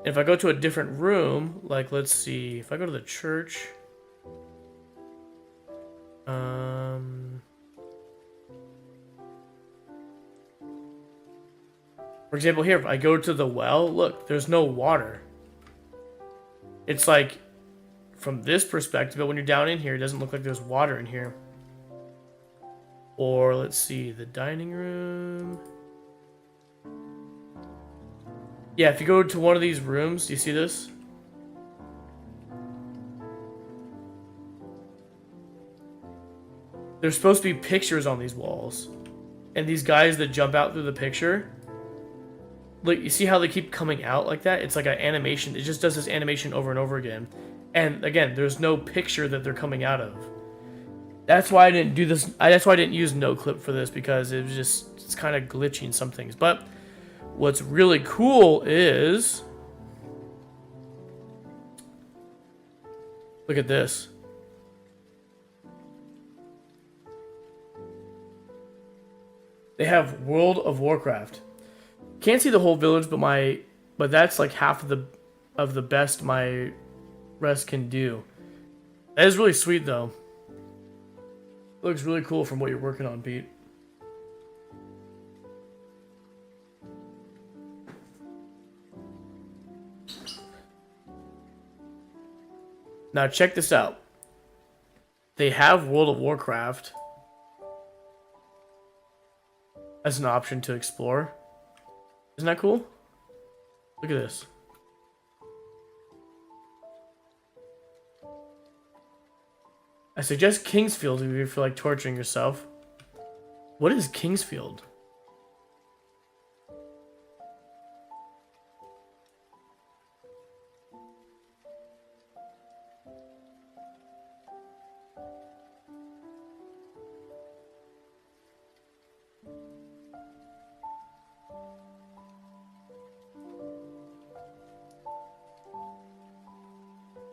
S2: If I go to a different room, like, let's see. If I go to the church. For example, here, if I go to the well, look, there's no water. It's like, from this perspective, but when you're down in here, it doesn't look like there's water in here. Or, let's see, the dining room. Yeah, if you go to one of these rooms, do you see this? There's supposed to be pictures on these walls. And these guys that jump out through the picture, look, you see how they keep coming out like that? It's like an animation. It just does this animation over and over again. And again, there's no picture that they're coming out of. That's why I didn't do this. That's why I didn't use no clip for this, because it was just, it's kind of glitchy in some things. But what's really cool is, look at this. They have World of Warcraft. Can't see the whole village, but that's like half of the best my rest can do. That is really sweet though. Looks really cool from what you're working on, Pete. Now check this out. They have World of Warcraft as an option to explore. Isn't that cool? Look at this. I suggest Kingsfield if you feel like torturing yourself. What is Kingsfield?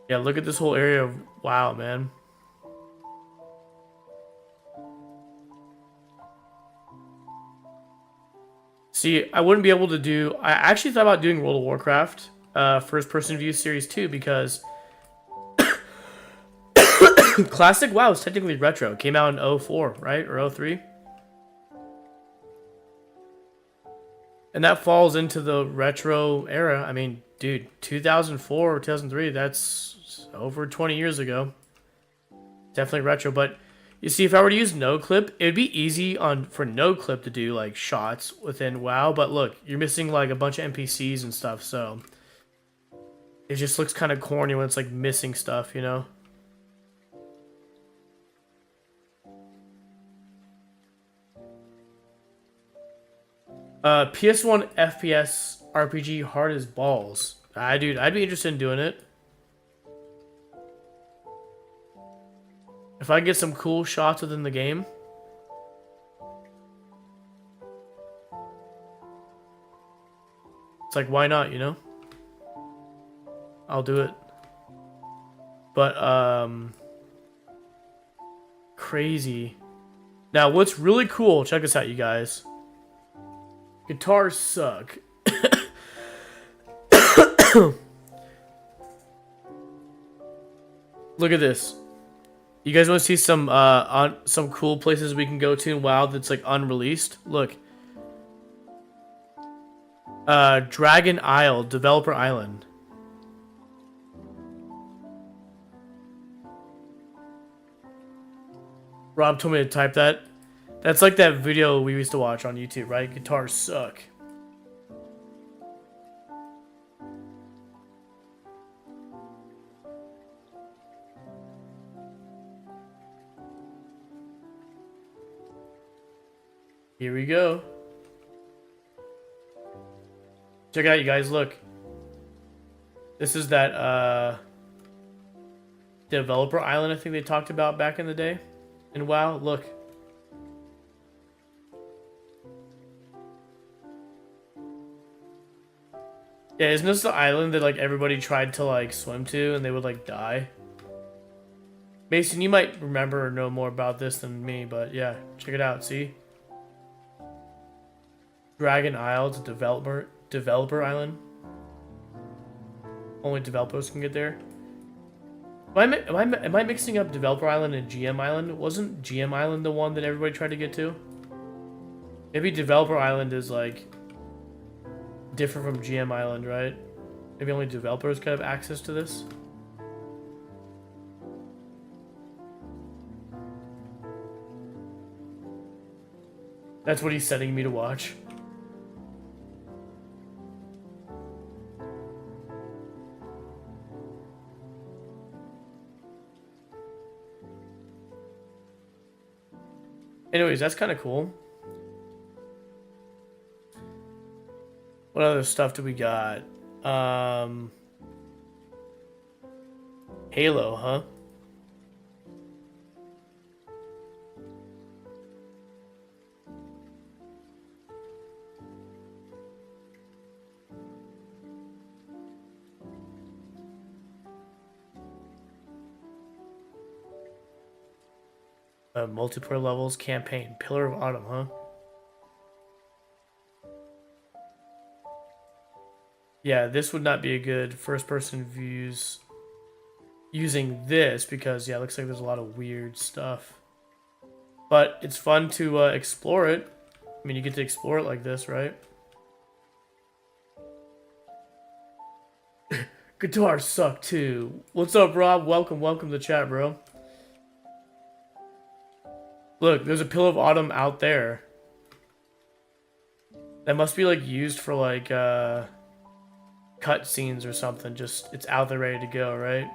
S2: Yeah, look at this whole area. Wow, man. See, I wouldn't be able to do... I actually thought about doing World of Warcraft first-person view series 2 because Classic WoW is technically retro. It came out in 04, right? Or 03? And that falls into the retro era. I mean, dude, 2004 or 2003, that's over 20 years ago. Definitely retro, but you see, if I were to use no clip, it would be easy for no clip to do like shots within WoW, but look, you're missing like a bunch of NPCs and stuff, so it just looks kind of corny when it's like missing stuff, you know? PS1 FPS RPG hard as balls. Dude, I'd be interested in doing it. If I get some cool shots within the game. It's like, why not, you know? I'll do it. But, crazy. Now, what's really cool, check this out, you guys. Guitars suck. Look at this. You guys want to see some some cool places we can go to in WoW that's like unreleased? Look. Dragon Isle, Developer Island. Rob told me to type that. That's like that video we used to watch on YouTube, right? Guitars suck. Here we go. Check it out, you guys. Look. This is that developer island I think they talked about back in the day. And wow, look. Yeah, isn't this the island that like everybody tried to like swim to and they would like die? Mason, you might remember or know more about this than me, but yeah, check it out. See, Dragon Isle, it's a developer island. Only developers can get there. Am I mixing up Developer Island and GM Island? Wasn't GM Island the one that everybody tried to get to? Maybe Developer Island is like different from GM Island, right? Maybe only developers could have access to this. That's what he's setting me to watch. Anyways, that's kind of cool. What other stuff do we got? Halo, huh? Multiplayer levels, campaign, Pillar of Autumn, huh? Yeah, this would not be a good first-person views using this because, yeah, it looks like there's a lot of weird stuff. But it's fun to explore it. I mean, you get to explore it like this, right? Guitars suck, too. What's up, Rob? Welcome to the chat, bro. Look, there's a Pillar of Autumn out there. That must be, like, used for, like, cut scenes or something. Just, it's out there ready to go, right?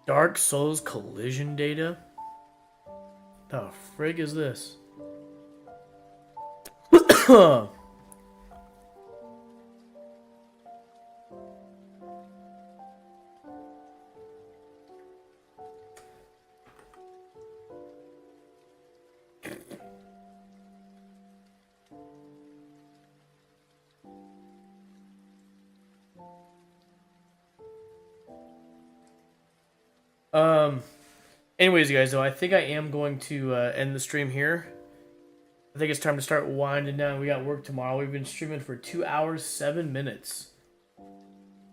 S2: Dark Souls collision data? The frig is this? Anyways, you guys, though, I think I am going to end the stream here. I think it's time to start winding down. We got work tomorrow. We've been streaming for 2 hours, 7 minutes.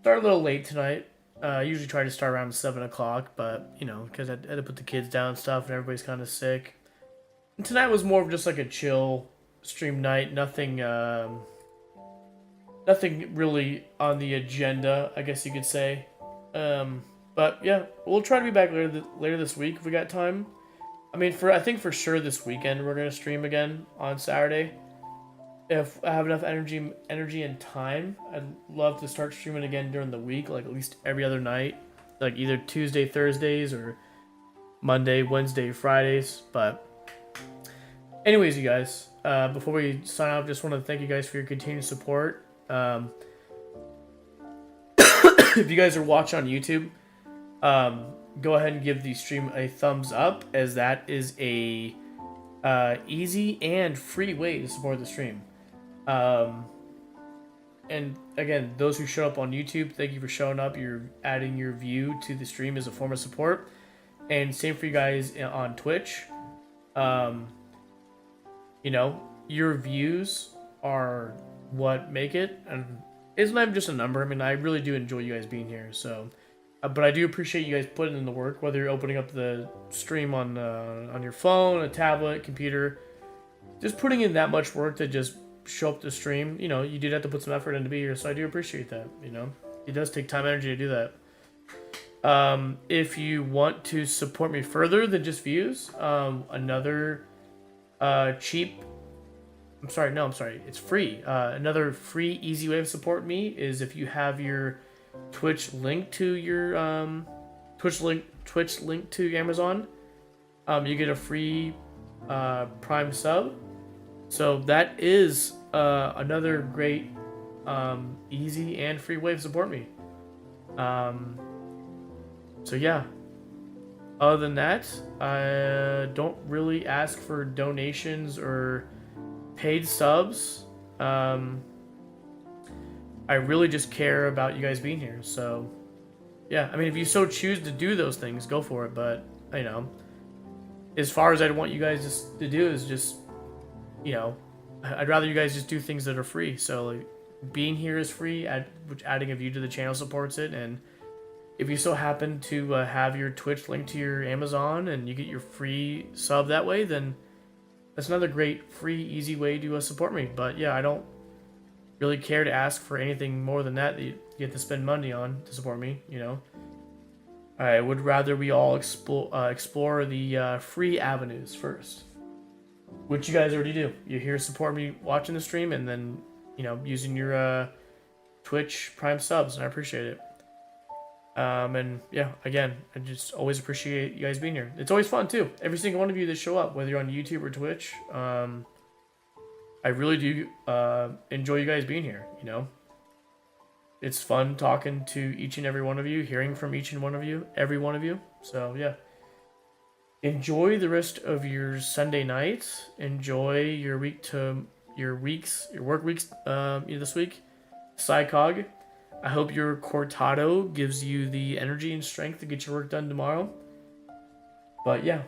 S2: Started a little late tonight. I usually try to start around 7 o'clock, but, you know, because I had to put the kids down and stuff, and everybody's kind of sick. And tonight was more of just like a chill stream night. Nothing really on the agenda, I guess you could say. But yeah, we'll try to be back later this week if we got time. I mean, I think for sure this weekend we're gonna stream again on Saturday. If I have enough energy and time, I'd love to start streaming again during the week, like at least every other night, like either Tuesday, Thursdays, or Monday, Wednesday, Fridays. But anyways, you guys, before we sign off, just want to thank you guys for your continued support. If you guys are watching on YouTube, go ahead and give the stream a thumbs up, as that is a easy and free way to support the stream. And again, those who show up on YouTube, thank you for showing up. You're adding your view to the stream as a form of support. And same for you guys on Twitch. You know, your views are what make it, and it's not just a number. I mean, I really do enjoy you guys being here, so but I do appreciate you guys putting in the work, whether you're opening up the stream on your phone, a tablet, computer, just putting in that much work to just show up to stream, you know, you did have to put some effort in to be here, so I do appreciate that. You know, it does take time and energy to do that. If you want to support me further than just views, another cheap, I'm sorry, it's free. Another free, easy way to support me is if you have your Twitch link to your Twitch link to Amazon. You get a free Prime sub. So that is another great, easy and free way to support me. So yeah. Other than that, I don't really ask for donations or paid subs. I really just care about you guys being here. So yeah, I mean, if you so choose to do those things, go for it. But you know, as far as I'd want you guys to do is just, you know, I'd rather you guys just do things that are free. So like, being here is free, which adding a view to the channel supports it. And if you so happen to have your Twitch linked to your Amazon and you get your free sub that way, then that's another great, free, easy way to support me. But yeah, I don't really care to ask for anything more than that you get to spend money on to support me, you know. I would rather we all explore the free avenues first, which you guys already do. You're here to support me watching the stream and then, you know, using your Twitch Prime subs, and I appreciate it. And yeah, again, I just always appreciate you guys being here. It's always fun too. Every single one of you that show up, whether you're on YouTube or Twitch, I really do enjoy you guys being here. You know, it's fun talking to each and every one of you, hearing from each and one of you, every one of you. So yeah, enjoy the rest of your Sunday night. Enjoy your work weeks this week. Psychog. I hope your cortado gives you the energy and strength to get your work done tomorrow. But yeah,